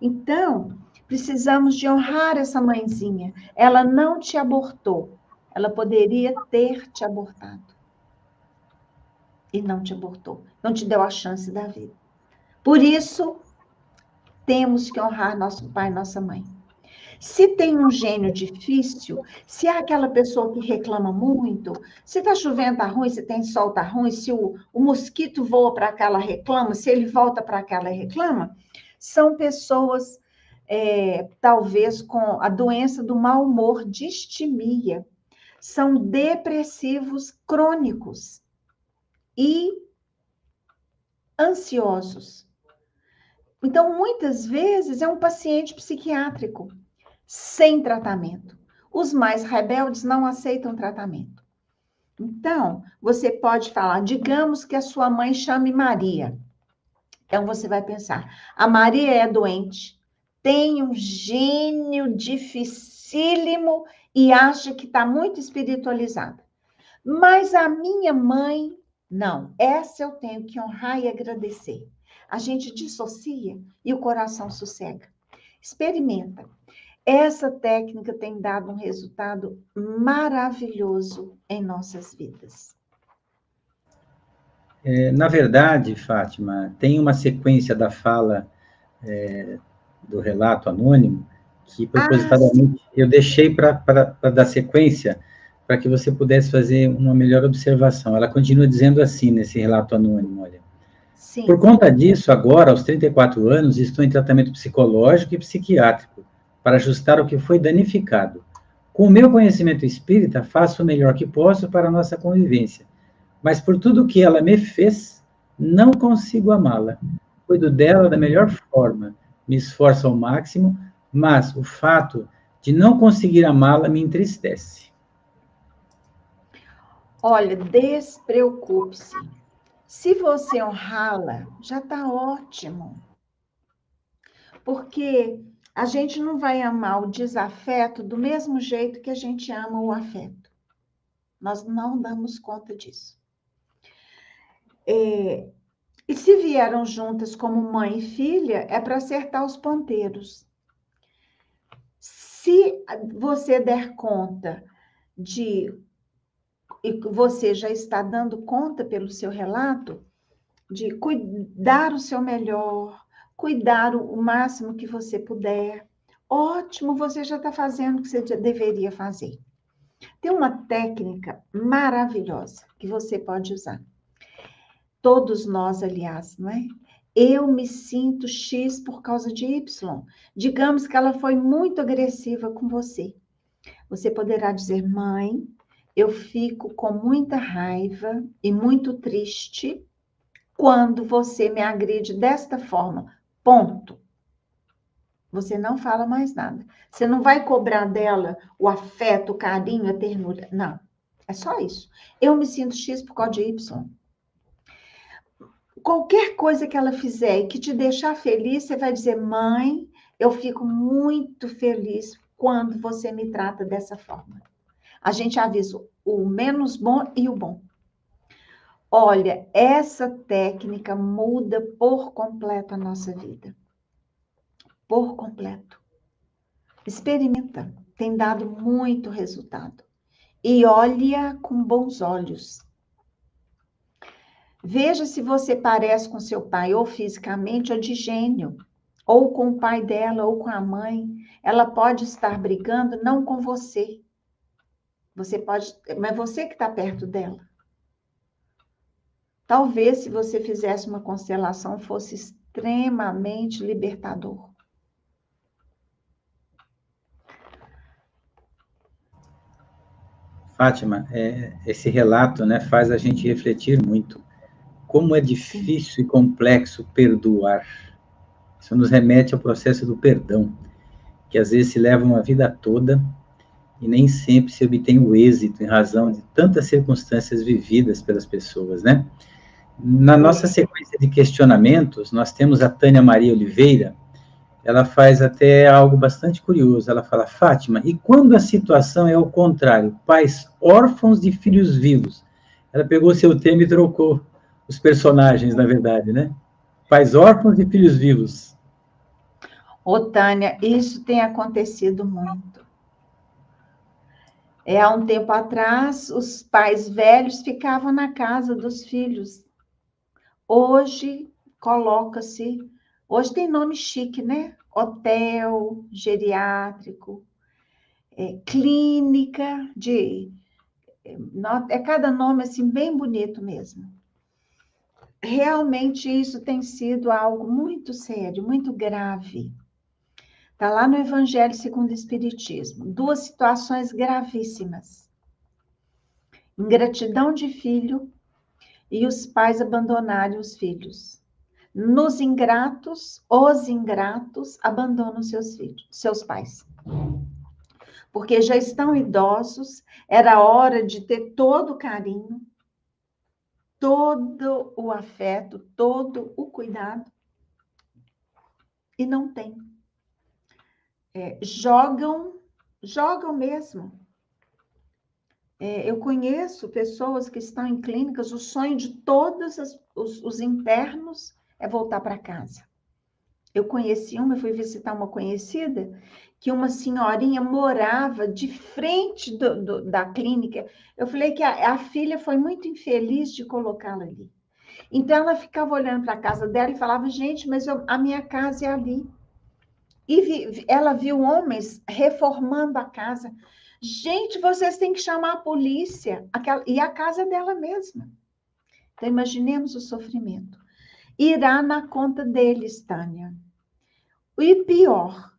Então, precisamos de honrar essa mãezinha. Ela não te abortou. Ela poderia ter te abortado. E não te abortou. Não te deu a chance da vida. Por isso, temos que honrar nosso pai e nossa mãe. Se tem um gênio difícil, se é aquela pessoa que reclama muito, se está chovendo, está ruim, se tem sol, está ruim, se o mosquito voa para aquela reclama, se ele volta para aquela reclama, são pessoas, talvez, com a doença do mau humor, distimia. São depressivos crônicos e ansiosos. Então, muitas vezes, é um paciente psiquiátrico sem tratamento. Os mais rebeldes não aceitam tratamento. Então, você pode falar, digamos que a sua mãe chame Maria. Então, você vai pensar, a Maria é doente, tem um gênio dificílimo e acha que está muito espiritualizada. Mas a minha mãe, não. Essa eu tenho que honrar e agradecer. A gente dissocia e o coração sossega. Experimenta. Essa técnica tem dado um resultado maravilhoso em nossas vidas. Na verdade, Fátima, tem uma sequência da fala do relato anônimo que, propositadamente, eu deixei para dar sequência para que você pudesse fazer uma melhor observação. Ela continua dizendo assim, nesse relato anônimo, olha. Sim. Por conta disso, agora, aos 34 anos, estou em tratamento psicológico e psiquiátrico para ajustar o que foi danificado. Com o meu conhecimento espírita, faço o melhor que posso para a nossa convivência. Mas por tudo que ela me fez, não consigo amá-la. Cuido dela da melhor forma, me esforço ao máximo, mas o fato de não conseguir amá-la me entristece. Olha, despreocupe-se. Se você honrá-la, já está ótimo. Porque a gente não vai amar o desafeto do mesmo jeito que a gente ama o afeto. Nós não damos conta disso. E se vieram juntas como mãe e filha, é para acertar os ponteiros. Se você der conta e você já está dando conta pelo seu relato, de cuidar o seu melhor, cuidar o máximo que você puder, ótimo, você já está fazendo o que você deveria fazer. Tem uma técnica maravilhosa que você pode usar. Todos nós, aliás, não é? Eu me sinto X por causa de Y. Digamos que ela foi muito agressiva com você. Você poderá dizer, mãe, eu fico com muita raiva e muito triste quando você me agride desta forma. Ponto. Você não fala mais nada. Você não vai cobrar dela o afeto, o carinho, a ternura. Não. É só isso. Eu me sinto X por causa de Y. Qualquer coisa que ela fizer e que te deixar feliz, você vai dizer, mãe, eu fico muito feliz quando você me trata dessa forma. A gente avisa o menos bom e o bom. Olha, essa técnica muda por completo a nossa vida. Por completo. Experimenta. Tem dado muito resultado. E olha com bons olhos. Veja se você parece com seu pai, ou fisicamente, ou de gênio, ou com o pai dela, ou com a mãe. Ela pode estar brigando, não com você. Você pode, mas você que está perto dela. Talvez, se você fizesse uma constelação, fosse extremamente libertador. Fátima, esse relato, né, faz a gente refletir muito. Como é difícil e complexo perdoar. Isso nos remete ao processo do perdão, que às vezes se leva uma vida toda e nem sempre se obtém o êxito em razão de tantas circunstâncias vividas pelas pessoas, né? Na nossa sequência de questionamentos, nós temos a Tânia Maria Oliveira. Ela faz até algo bastante curioso. Ela fala, Fátima, e quando a situação é ao contrário, pais órfãos de filhos vivos? Ela pegou seu tema e trocou os personagens, na verdade, né? Pais órfãos de filhos vivos. Ô, Tânia, isso tem acontecido muito. Há um tempo atrás, os pais velhos ficavam na casa dos filhos. Hoje, coloca-se... Hoje tem nome chique, né? Hotel geriátrico, clínica de... É cada nome, assim, bem bonito mesmo. Realmente, isso tem sido algo muito sério, muito grave. Está lá no Evangelho segundo o Espiritismo. 2 situações gravíssimas. Ingratidão de filho e os pais abandonarem os filhos. Nos ingratos, os ingratos abandonam seus filhos, seus pais. Porque já estão idosos, era hora de ter todo o carinho, todo o afeto, todo o cuidado. E não tem. Jogam mesmo. Eu conheço pessoas que estão em clínicas, o sonho de todos os internos é voltar para casa. Eu fui visitar uma conhecida, que uma senhorinha morava de frente da clínica. Eu falei que a filha foi muito infeliz de colocá-la ali. Então, ela ficava olhando para a casa dela e falava, gente, mas a minha casa é ali. E ela viu homens reformando a casa. Gente, vocês têm que chamar a polícia. E a casa dela mesma. Então, imaginemos o sofrimento. Irá na conta deles, Tânia. E pior,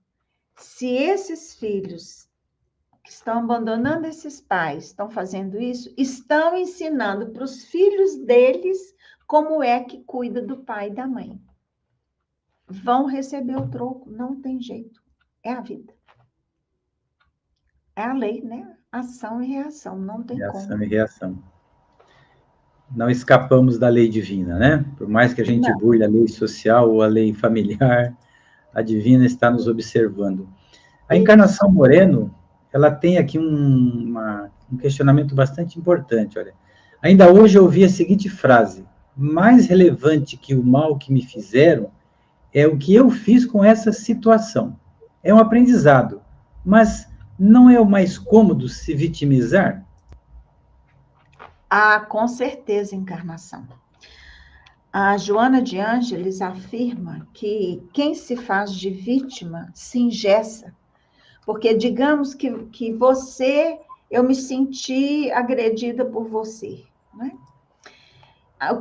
se esses filhos que estão abandonando esses pais, estão fazendo isso, estão ensinando para os filhos deles como é que cuida do pai e da mãe. Vão receber o troco, não tem jeito. É a vida. É a lei, né? Ação e reação, não tem como. Ação e reação. Não escapamos da lei divina, né? Por mais que a gente burle a lei social ou a lei familiar, a divina está nos observando. A Encarnação Moreno, ela tem aqui um questionamento bastante importante, olha. Ainda hoje eu ouvi a seguinte frase, mais relevante que o mal que me fizeram é o que eu fiz com essa situação. É um aprendizado, mas não é o mais cômodo se vitimizar? Ah, com certeza, Encarnação. A Joana de Ângeles afirma que quem se faz de vítima se engessa. Porque digamos que eu me senti agredida por você, né?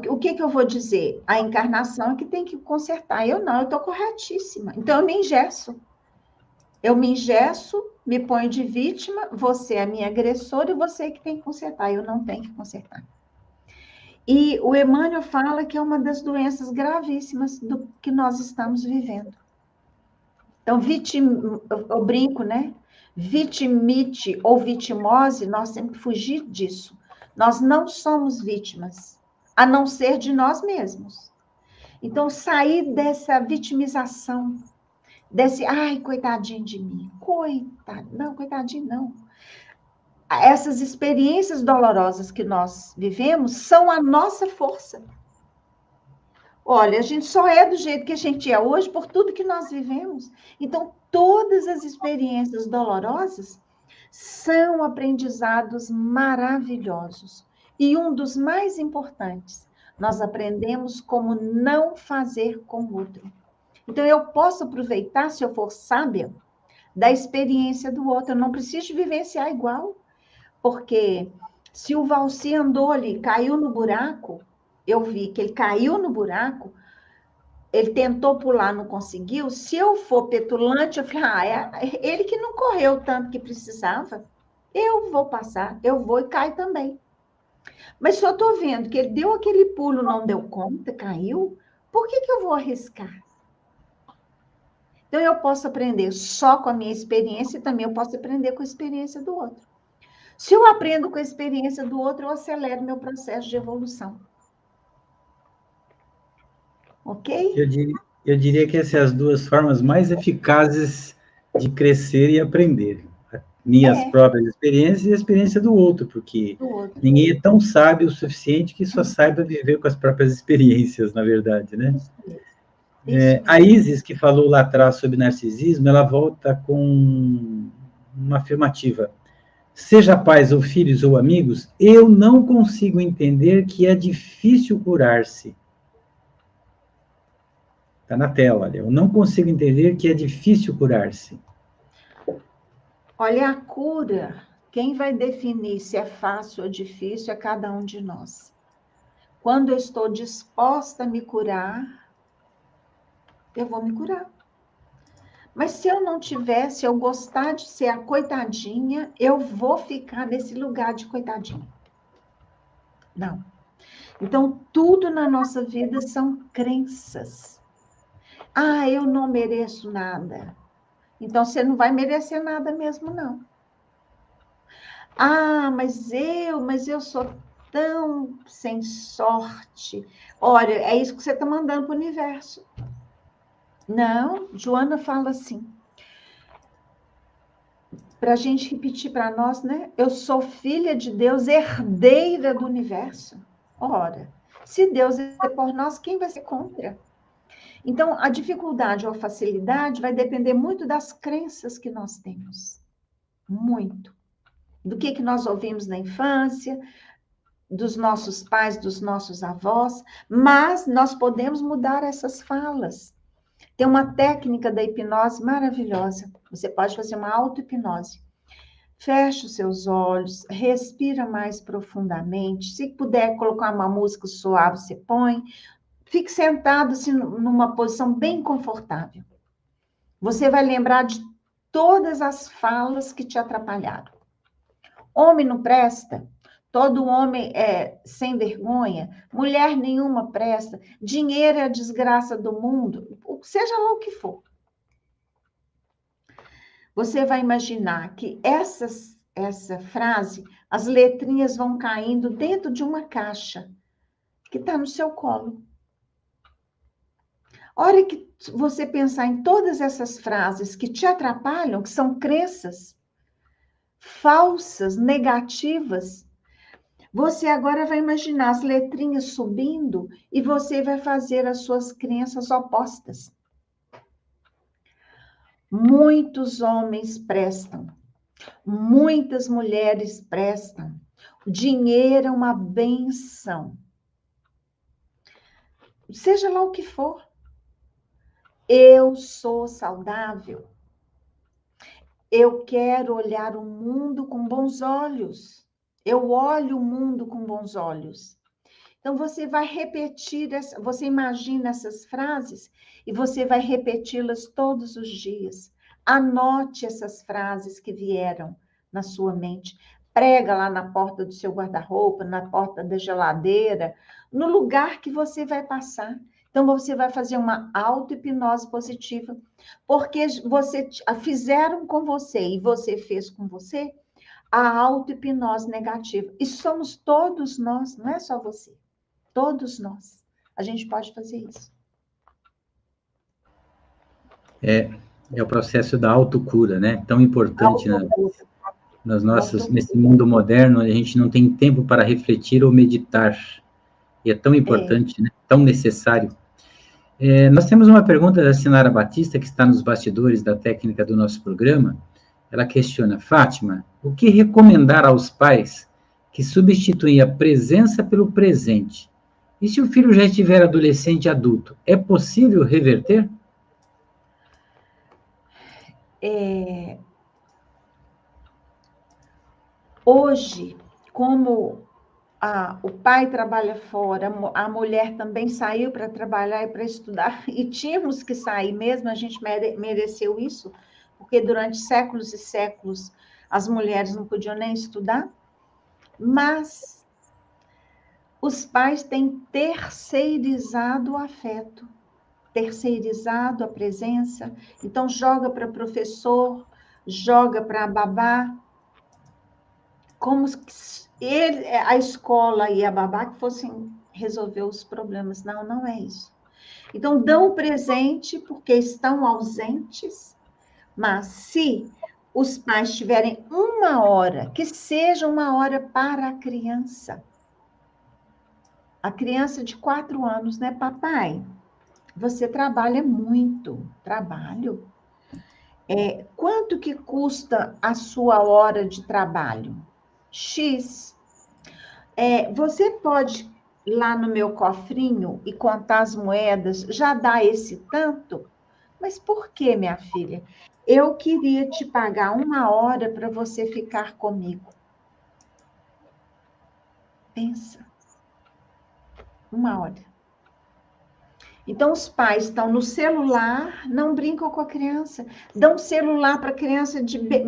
O que eu vou dizer? A encarnação é que tem que consertar. Eu estou corretíssima. Então, eu me engesso. Me ponho de vítima, você é a minha agressora e você que tem que consertar. Eu não tenho que consertar. E o Emmanuel fala que é uma das doenças gravíssimas do que nós estamos vivendo. Então, eu brinco, né? Vitimite ou vitimose, nós temos que fugir disso. Nós não somos vítimas, a não ser de nós mesmos. Então, sair dessa vitimização, desse, ai, coitadinho de mim, coitado, não, coitadinho não. Essas experiências dolorosas que nós vivemos são a nossa força. Olha, a gente só é do jeito que a gente é hoje por tudo que nós vivemos. Então, todas as experiências dolorosas são aprendizados maravilhosos. E um dos mais importantes, nós aprendemos como não fazer com o outro. Então, eu posso aproveitar, se eu for sábia, da experiência do outro. Eu não preciso vivenciar igual. Porque se o Valci andou ali, caiu no buraco, eu vi que ele caiu no buraco, ele tentou pular, não conseguiu. Se eu for petulante, eu falei, é ele que não correu tanto que precisava, eu vou passar, eu vou e caio também. Mas se eu estou vendo que ele deu aquele pulo, não deu conta, caiu, por que eu vou arriscar? Então, eu posso aprender só com a minha experiência e também eu posso aprender com a experiência do outro. Se eu aprendo com a experiência do outro, eu acelero meu processo de evolução. Ok? Eu diria que essas são as duas formas mais eficazes de crescer e aprender. Minhas próprias experiências e a experiência do outro, porque ninguém é tão sábio o suficiente que só saiba viver com as próprias experiências, na verdade, né? A Isis, que falou lá atrás sobre narcisismo, ela volta com uma afirmativa. Seja pais ou filhos ou amigos, eu não consigo entender que é difícil curar-se. Está na tela, olha. Eu não consigo entender que é difícil curar-se. Olha, a cura, quem vai definir se é fácil ou difícil é cada um de nós. Quando eu estou disposta a me curar, eu vou me curar. Mas se eu não tiver, se eu gostar de ser a coitadinha, eu vou ficar nesse lugar de coitadinha. Não. Então, tudo na nossa vida são crenças. Ah, eu não mereço nada. Então, você não vai merecer nada mesmo, não. Ah, mas eu sou tão sem sorte. Olha, é isso que você está mandando para o universo. Não, Joana fala assim. Para a gente repetir para nós, né? Eu sou filha de Deus, herdeira do universo. Ora, se Deus é por nós, quem vai ser contra? Então, a dificuldade ou a facilidade vai depender muito das crenças que nós temos. Muito. Do que nós ouvimos na infância, dos nossos pais, dos nossos avós, mas nós podemos mudar essas falas. Tem uma técnica da hipnose maravilhosa. Você pode fazer uma auto-hipnose. Feche os seus olhos, respira mais profundamente. Se puder colocar uma música suave, você põe. Fique sentado assim, numa posição bem confortável. Você vai lembrar de todas as falas que te atrapalharam. Homem não presta, todo homem é sem vergonha, mulher nenhuma presta, dinheiro é a desgraça do mundo, seja lá o que for. Você vai imaginar que essa frase, as letrinhas vão caindo dentro de uma caixa que está no seu colo. A hora que você pensar em todas essas frases que te atrapalham, que são crenças falsas, negativas, você agora vai imaginar as letrinhas subindo e você vai fazer as suas crenças opostas. Muitos homens prestam, muitas mulheres prestam. O dinheiro é uma benção. Seja lá o que for. Eu sou saudável. Eu quero olhar o mundo com bons olhos. Eu olho o mundo com bons olhos. Então, você vai repetir, você imagina essas frases e você vai repeti-las todos os dias. Anote essas frases que vieram na sua mente. Prega lá na porta do seu guarda-roupa, na porta da geladeira, no lugar que você vai passar. Então, você vai fazer uma auto-hipnose positiva, porque fizeram com você e você fez com você a auto-hipnose negativa. E somos todos nós, não é só você. Todos nós. A gente pode fazer isso. É o processo da autocura, né? Tão importante nesse mundo moderno, a gente não tem tempo para refletir ou meditar. E é tão importante, né? Tão necessário. Nós temos uma pergunta da Sinara Batista, que está nos bastidores da técnica do nosso programa. Ela questiona: Fátima, o que recomendar aos pais que substituem a presença pelo presente? E se o filho já estiver adolescente e adulto, é possível reverter? Hoje, como o pai trabalha fora, a mulher também saiu para trabalhar e para estudar, e tínhamos que sair mesmo, a gente mereceu isso, porque durante séculos e séculos as mulheres não podiam nem estudar, mas os pais têm terceirizado o afeto, terceirizado a presença, então joga para professor, joga para babá, como se a escola e a babá que fossem resolver os problemas. Não, não é isso. Então, dão o presente porque estão ausentes, mas se os pais tiverem uma hora, que seja uma hora para a criança de 4 anos, né, papai? Você trabalha muito. Trabalho? Quanto que custa a sua hora de trabalho? X. Você pode ir lá no meu cofrinho e contar as moedas, já dá esse tanto? Mas por que, minha filha? Eu queria te pagar 1 hora para você ficar comigo. Pensa. 1 hora. Então, os pais estão no celular, não brincam com a criança, dão celular para a criança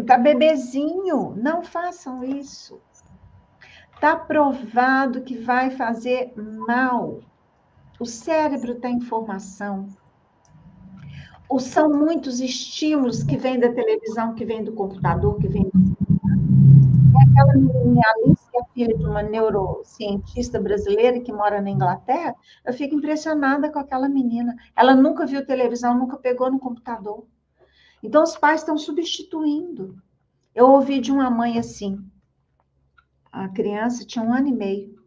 para bebezinho. Não façam isso. Está provado que vai fazer mal. O cérebro tem informação. São muitos estímulos que vêm da televisão, que vêm do computador, que vêm do... Aquela menina Alice, que é filha de uma neurocientista brasileira que mora na Inglaterra, eu fico impressionada com aquela menina. Ela nunca viu televisão, nunca pegou no computador. Então, os pais estão substituindo. Eu ouvi de uma mãe assim, a criança tinha 1 ano e meio.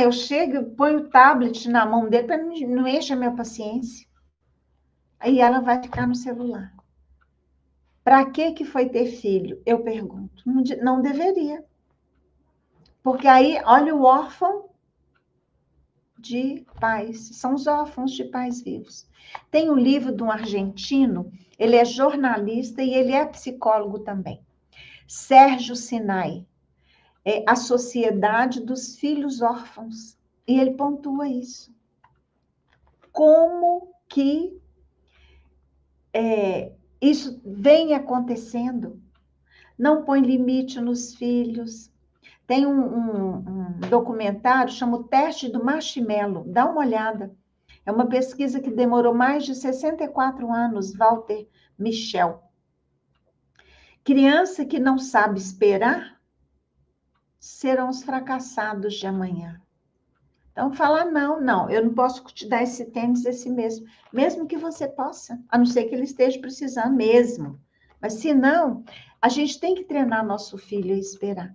Eu chego, ponho o tablet na mão dele para não encher a minha paciência. Aí ela vai ficar no celular. Para que foi ter filho? Eu pergunto. Não deveria. Porque aí, olha o órfão de pais. São os órfãos de pais vivos. Tem um livro de um argentino, ele é jornalista e ele é psicólogo também. Sérgio Sinai. A Sociedade dos Filhos Órfãos. E ele pontua isso. Como que isso vem acontecendo? Não põe limite nos filhos. Tem um documentário, chama O Teste do Marshmallow. Dá uma olhada. É uma pesquisa que demorou mais de 64 anos, Walter Mischel. Criança que não sabe esperar serão os fracassados de amanhã. Então, falar, não, eu não posso te dar esse tênis, esse mesmo que você possa, a não ser que ele esteja precisando mesmo. Mas, se não, a gente tem que treinar nosso filho a esperar.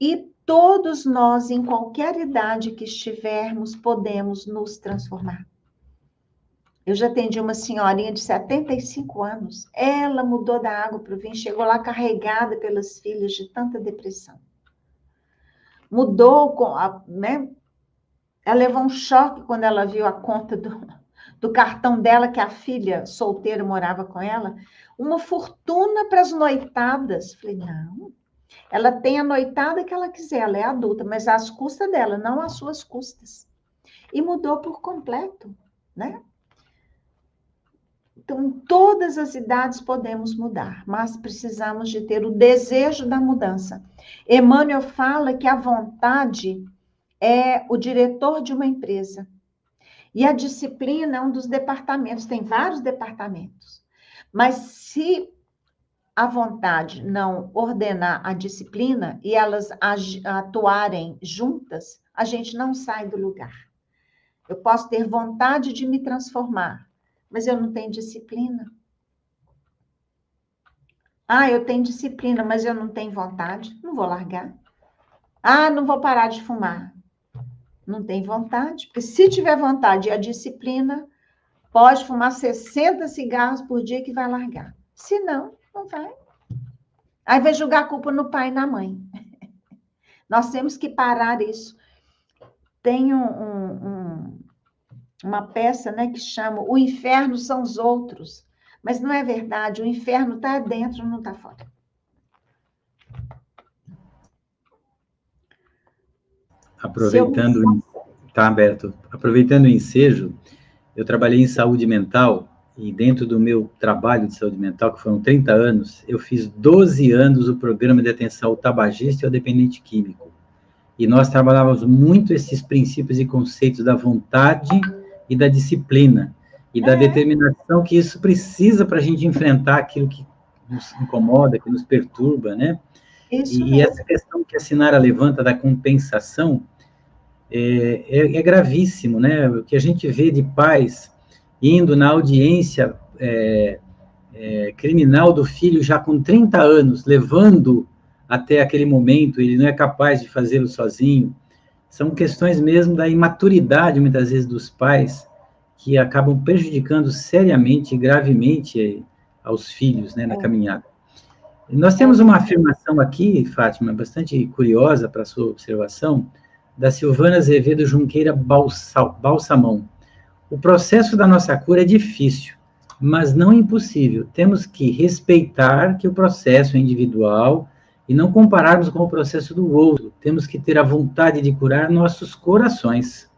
E todos nós, em qualquer idade que estivermos, podemos nos transformar. Eu já atendi uma senhorinha de 75 anos, ela mudou da água para o vinho, chegou lá carregada pelas filhas de tanta depressão. Mudou, né? Ela levou um choque quando ela viu a conta do cartão dela, que a filha solteira morava com ela. Uma fortuna para as noitadas. Falei, não, ela tem a noitada que ela quiser, ela é adulta, mas às custas dela, não às suas custas. E mudou por completo, né? Então, em todas as idades podemos mudar, mas precisamos de ter o desejo da mudança. Emmanuel fala que a vontade é o diretor de uma empresa. E a disciplina é um dos departamentos, tem vários departamentos. Mas se a vontade não ordenar a disciplina e elas atuarem juntas, a gente não sai do lugar. Eu posso ter vontade de me transformar, mas eu não tenho disciplina. Ah, eu tenho disciplina, mas eu não tenho vontade, não vou largar. Ah, não vou parar de fumar. Não tem vontade, porque se tiver vontade e a disciplina, pode fumar 60 cigarros por dia que vai largar. Se não, não vai. Aí vai jogar a culpa no pai e na mãe. Nós temos que parar isso. Tem uma peça, né, que chama O Inferno São os Outros. Mas não é verdade, o inferno está dentro, não está fora. Aproveitando, tá, Beto, aproveitando o ensejo, eu trabalhei em saúde mental, e dentro do meu trabalho de saúde mental, que foram 30 anos, eu fiz 12 anos o programa de atenção ao tabagista e ao dependente químico. E nós trabalhávamos muito esses princípios e conceitos da vontade e da disciplina, e da determinação que isso precisa para a gente enfrentar aquilo que nos incomoda, que nos perturba, né? E essa questão que a Sinara levanta da compensação é gravíssimo, né? O que a gente vê de pais indo na audiência criminal do filho já com 30 anos, levando até aquele momento, ele não é capaz de fazê-lo sozinho. São questões mesmo da imaturidade, muitas vezes, dos pais, que acabam prejudicando seriamente e gravemente aos filhos, né, na caminhada. Nós temos uma afirmação aqui, Fátima, bastante curiosa para a sua observação, da Silvana Azevedo Junqueira Balsamão. O processo da nossa cura é difícil, mas não impossível. Temos que respeitar que o processo é individual e não compararmos com o processo do outro. Temos que ter a vontade de curar nossos corações.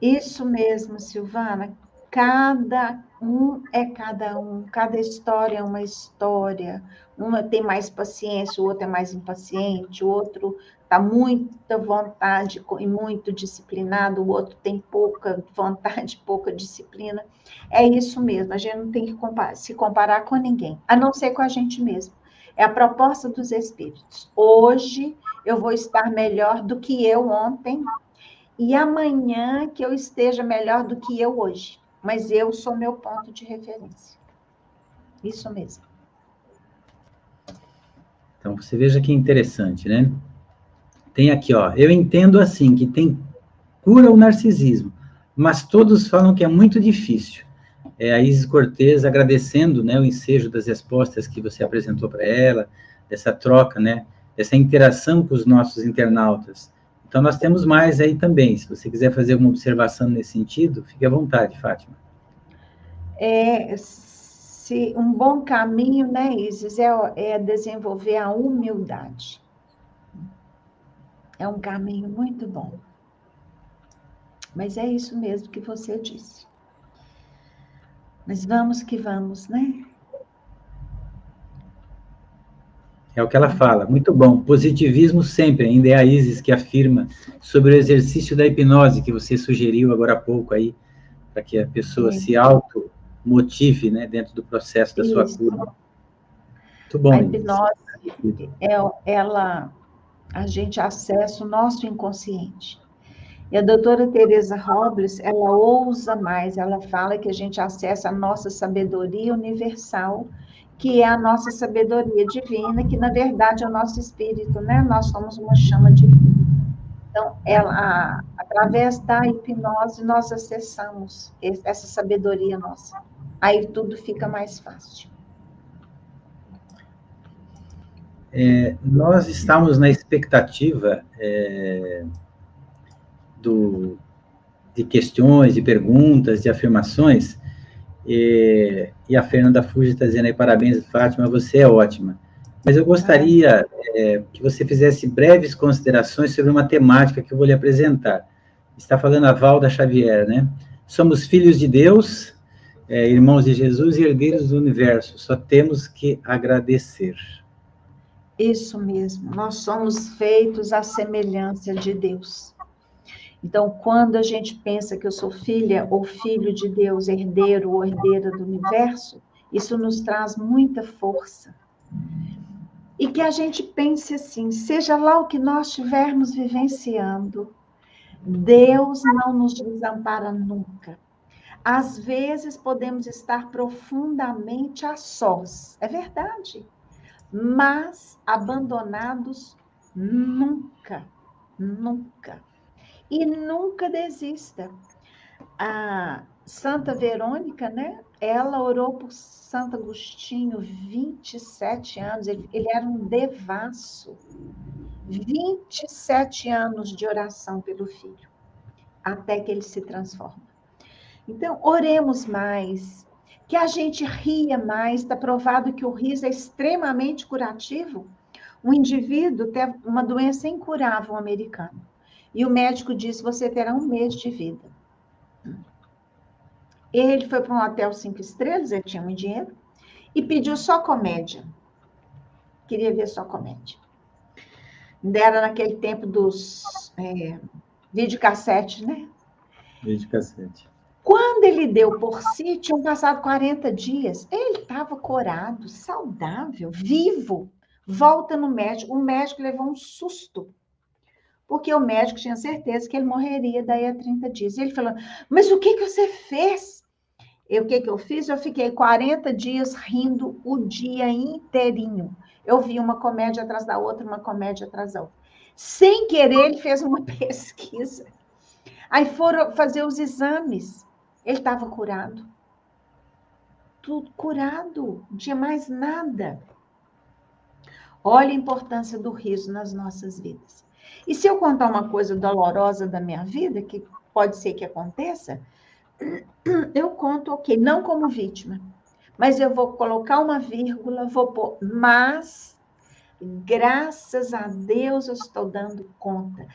Isso mesmo, Silvana. Cada um é cada um, cada história é uma história. Uma tem mais paciência, o outro é mais impaciente, o outro está muita vontade e muito disciplinado, o outro tem pouca vontade, pouca disciplina. É isso mesmo, a gente não tem que se comparar com ninguém, a não ser com a gente mesmo. É a proposta dos espíritos. Hoje eu vou estar melhor do que eu ontem, e amanhã que eu esteja melhor do que eu hoje. Mas eu sou meu ponto de referência. Isso mesmo. Então, você veja que interessante, né? Tem aqui, ó, eu entendo assim, que tem cura o narcisismo, mas todos falam que é muito difícil. A Isis Cortez agradecendo, né, o ensejo das respostas que você apresentou para ela, dessa troca, né, dessa interação com os nossos internautas. Então, nós temos mais aí também. Se você quiser fazer alguma observação nesse sentido, fique à vontade, Fátima. Um bom caminho, né, Isis, é desenvolver a humildade. É um caminho muito bom. Mas é isso mesmo que você disse. Mas vamos que vamos, né? É o que ela fala, muito bom. Positivismo sempre, ainda é a Isis que afirma sobre o exercício da hipnose que você sugeriu agora há pouco aí, para que a pessoa se automotive, né, dentro do processo da sua cura. Muito bom. A hipnose, a gente acessa o nosso inconsciente. E a doutora Teresa Robles, ela ousa mais, ela fala que a gente acessa a nossa sabedoria universal, que é a nossa sabedoria divina, que na verdade é o nosso espírito, né? Nós somos uma chama divina. Então, através da hipnose, nós acessamos essa sabedoria nossa. Aí tudo fica mais fácil. Nós estamos na expectativa de questões, de perguntas, de afirmações, e a Fernanda Fuji está dizendo aí, parabéns, Fátima, você é ótima. Mas eu gostaria que você fizesse breves considerações sobre uma temática que eu vou lhe apresentar. Está falando a Valda Xavier, né? Somos filhos de Deus, irmãos de Jesus e herdeiros do universo, só temos que agradecer. Isso mesmo, nós somos feitos à semelhança de Deus. Então, quando a gente pensa que eu sou filha ou filho de Deus, herdeiro ou herdeira do universo, isso nos traz muita força. E que a gente pense assim, seja lá o que nós estivermos vivenciando, Deus não nos desampara nunca. Às vezes podemos estar profundamente a sós, é verdade, mas abandonados nunca, nunca. E nunca desista. A Santa Verônica, né? Ela orou por Santo Agostinho 27 anos, ele era um devasso. 27 anos de oração pelo filho, até que ele se transforma. Então, oremos mais, que a gente ria mais, está provado que o riso é extremamente curativo. Um indivíduo tem uma doença incurável, um americano, e o médico disse, você terá 1 mês de vida. Ele foi para um hotel 5 estrelas, ele tinha muito dinheiro, e pediu só comédia. Queria ver só comédia. Era naquele tempo dos videocassete, né? Videocassete. Quando ele deu por si, tinham passado 40 dias. Ele estava corado, saudável, vivo. Volta no médico. O médico levou um susto, porque o médico tinha certeza que ele morreria daí a 30 dias. Ele falou, mas o que você fez? O que eu fiz? Eu fiquei 40 dias rindo o dia inteirinho. Eu vi uma comédia atrás da outra, uma comédia atrás da outra. Sem querer, ele fez uma pesquisa. Aí foram fazer os exames. Ele estava curado. Tudo curado. Não tinha mais nada. Olha a importância do riso nas nossas vidas. E se eu contar uma coisa dolorosa da minha vida, que pode ser que aconteça, eu conto, ok, não como vítima, mas eu vou colocar uma vírgula, vou pôr, mas graças a Deus eu estou dando conta,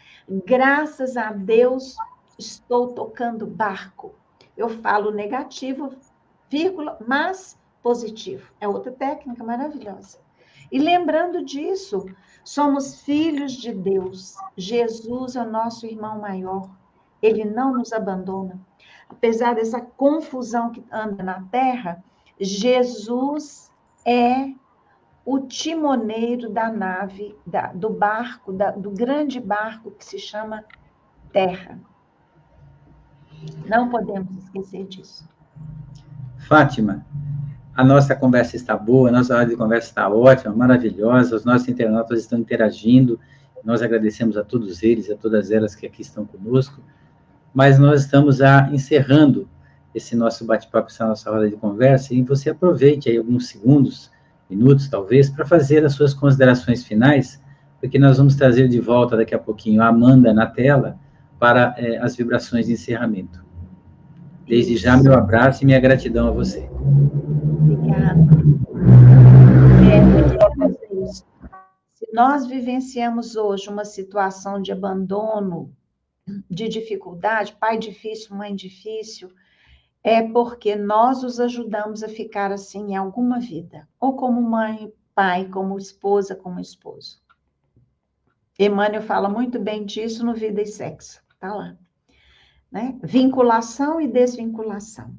graças a Deus estou tocando barco. Eu falo negativo, vírgula, mas positivo. É outra técnica maravilhosa. E lembrando disso, somos filhos de Deus. Jesus é o nosso irmão maior. Ele não nos abandona. Apesar dessa confusão que anda na terra, Jesus é o timoneiro da nave, do barco, do grande barco que se chama Terra. Não podemos esquecer disso. Fátima, a nossa conversa está boa, a nossa hora de conversa está ótima, maravilhosa, os nossos internautas estão interagindo, nós agradecemos a todos eles, a todas elas que aqui estão conosco, mas nós estamos encerrando esse nosso bate-papo, essa nossa roda de conversa, e você aproveite aí alguns segundos, minutos talvez, para fazer as suas considerações finais, porque nós vamos trazer de volta daqui a pouquinho a Amanda na tela para as vibrações de encerramento. Desde já, meu abraço e minha gratidão a você. Obrigada. Se nós vivenciamos hoje uma situação de abandono, de dificuldade, pai difícil, mãe difícil, é porque nós os ajudamos a ficar assim em alguma vida, ou como mãe, pai, como esposa, como esposo. Emmanuel fala muito bem disso no Vida e Sexo, tá lá. Né? Vinculação e desvinculação.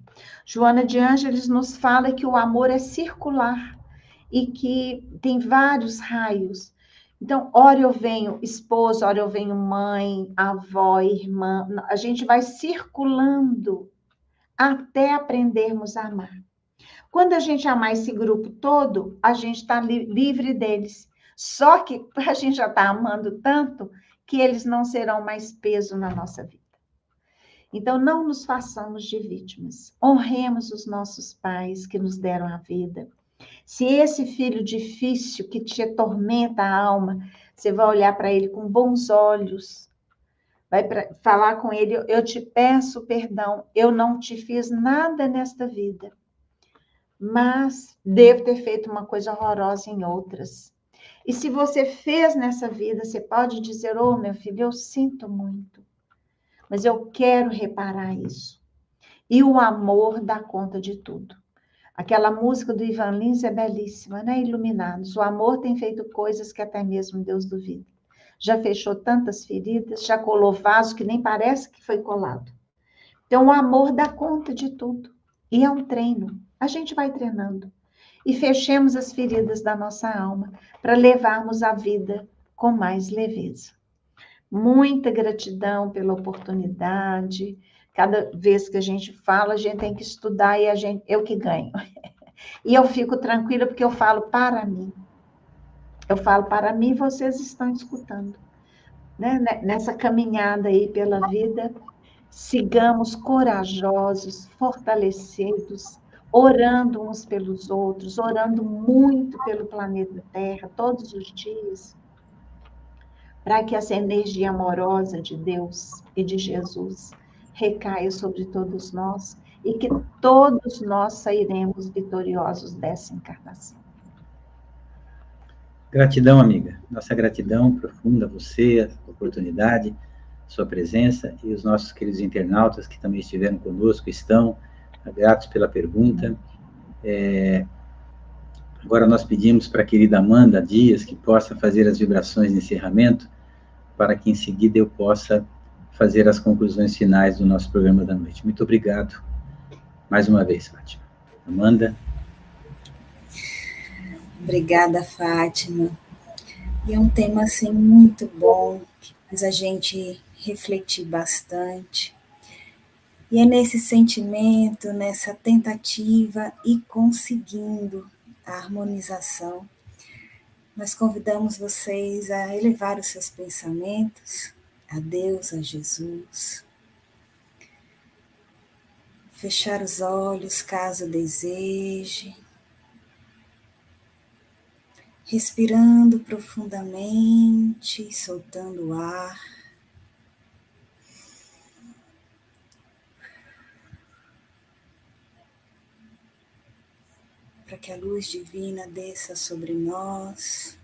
Joana de Ângeles nos fala que o amor é circular e que tem vários raios. Então, ora eu venho esposa, ora eu venho mãe, avó, irmã, a gente vai circulando até aprendermos a amar. Quando a gente amar esse grupo todo, a gente está livre deles. Só que a gente já está amando tanto que eles não serão mais peso na nossa vida. Então, não nos façamos de vítimas. Honremos os nossos pais que nos deram a vida. Se esse filho difícil que te atormenta a alma, você vai olhar para ele com bons olhos, vai falar com ele, eu te peço perdão, eu não te fiz nada nesta vida, mas devo ter feito uma coisa horrorosa em outras. E se você fez nessa vida, você pode dizer, oh, meu filho, eu sinto muito, mas eu quero reparar isso. E o amor dá conta de tudo. Aquela música do Ivan Lins é belíssima, né? Iluminados. O amor tem feito coisas que até mesmo Deus duvida. já fechou tantas feridas, já colou vaso que nem parece que foi colado. Então, o amor dá conta de tudo. E é um treino. A gente vai treinando. E fechemos as feridas da nossa alma para levarmos a vida com mais leveza. Muita gratidão pela oportunidade. Cada vez que a gente fala, a gente tem que estudar e eu que ganho. E eu fico tranquila porque eu falo para mim. Eu falo para mim e vocês estão escutando. Né? Nessa caminhada aí pela vida, sigamos corajosos, fortalecidos, orando uns pelos outros, orando muito pelo planeta Terra, todos os dias, para que essa energia amorosa de Deus e de Jesus recaia sobre todos nós e que todos nós sairemos vitoriosos dessa encarnação. Gratidão, amiga. Nossa gratidão profunda a você, a oportunidade, sua presença e os nossos queridos internautas que também estiveram conosco, estão gratos pela pergunta. Agora nós pedimos para a querida Amanda Dias que possa fazer as vibrações de encerramento, para que em seguida eu possa fazer as conclusões finais do nosso programa da noite. Muito obrigado mais uma vez, Fátima. Amanda. Obrigada, Fátima. E é um tema, assim, muito bom, que faz a gente refletir bastante. E é nesse sentimento, nessa tentativa e conseguindo a harmonização, nós convidamos vocês a elevar os seus pensamentos a Deus, a Jesus. Fechar os olhos, caso deseje. Respirando profundamente, soltando o ar. Para que a luz divina desça sobre nós,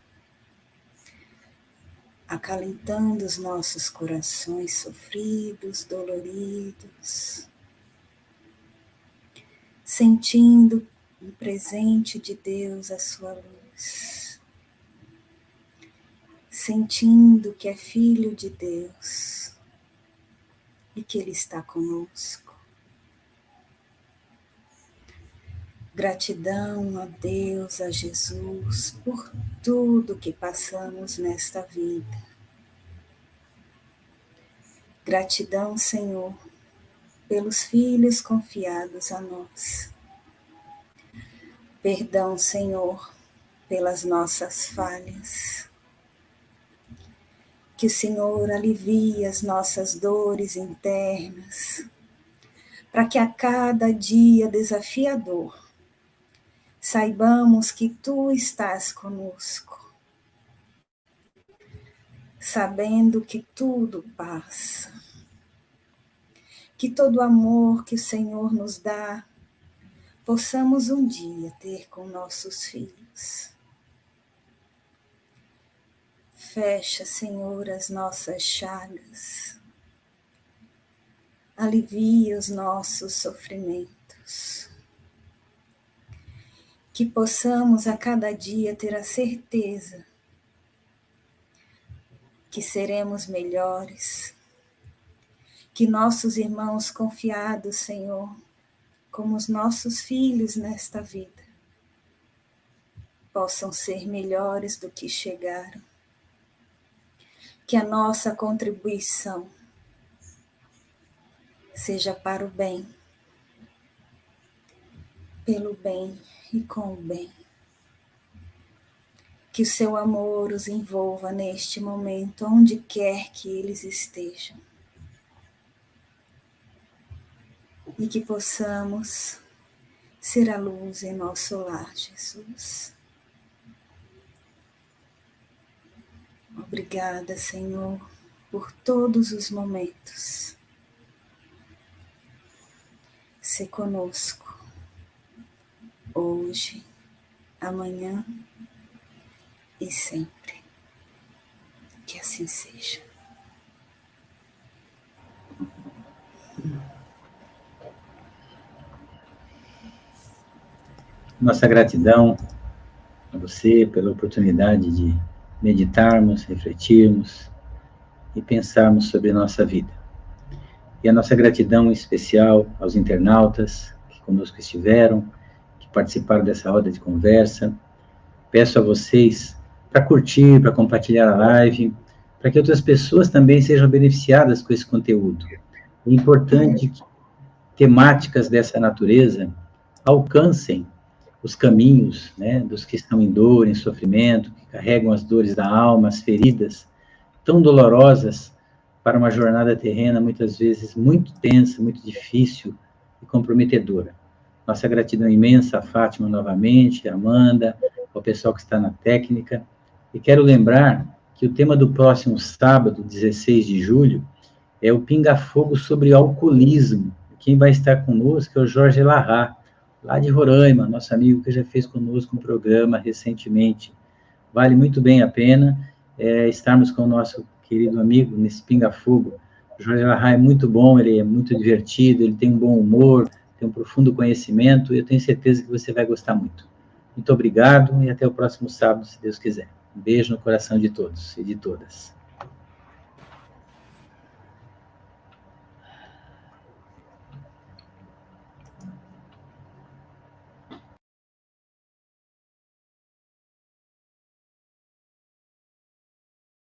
acalentando os nossos corações sofridos, doloridos, sentindo o presente de Deus, a sua luz, sentindo que é filho de Deus e que Ele está conosco. Gratidão a Deus, a Jesus, por tudo que passamos nesta vida. Gratidão, Senhor, pelos filhos confiados a nós. Perdão, Senhor, pelas nossas falhas. Que o Senhor alivie as nossas dores internas, para que a cada dia desafiador saibamos que Tu estás conosco, sabendo que tudo passa, que todo amor que o Senhor nos dá, possamos um dia ter com nossos filhos. Fecha, Senhor, as nossas chagas, alivia os nossos sofrimentos. Que possamos a cada dia ter a certeza que seremos melhores, que nossos irmãos confiados, Senhor, como os nossos filhos nesta vida, possam ser melhores do que chegaram. Que a nossa contribuição seja para o bem, pelo bem e com o bem. Que o seu amor os envolva neste momento, onde quer que eles estejam. E que possamos ser a luz em nosso lar, Jesus. Obrigada, Senhor, por todos os momentos. Se conosco, hoje, amanhã e sempre. Que assim seja. Nossa gratidão a você pela oportunidade de meditarmos, refletirmos e pensarmos sobre a nossa vida. E a nossa gratidão especial aos internautas que conosco estiveram, que participaram dessa roda de conversa. Peço a vocês para curtir, para compartilhar a live, para que outras pessoas também sejam beneficiadas com esse conteúdo. É importante que temáticas dessa natureza alcancem os caminhos, né, dos que estão em dor, em sofrimento, que carregam as dores da alma, as feridas tão dolorosas para uma jornada terrena, muitas vezes muito tensa, muito difícil e comprometedora. Nossa gratidão imensa a Fátima novamente, a Amanda, ao pessoal que está na técnica. E quero lembrar que o tema do próximo sábado, 16 de julho, é o Pinga Fogo sobre alcoolismo. Quem vai estar conosco é o Jorge Larra, lá de Roraima, nosso amigo que já fez conosco um programa recentemente. Vale muito bem a pena estarmos com o nosso querido amigo nesse Pinga Fogo. O Jorge Larra é muito bom, ele é muito divertido, ele tem um bom humor, tem um profundo conhecimento, e eu tenho certeza que você vai gostar muito. Muito obrigado e até o próximo sábado, se Deus quiser. Um beijo no coração de todos e de todas.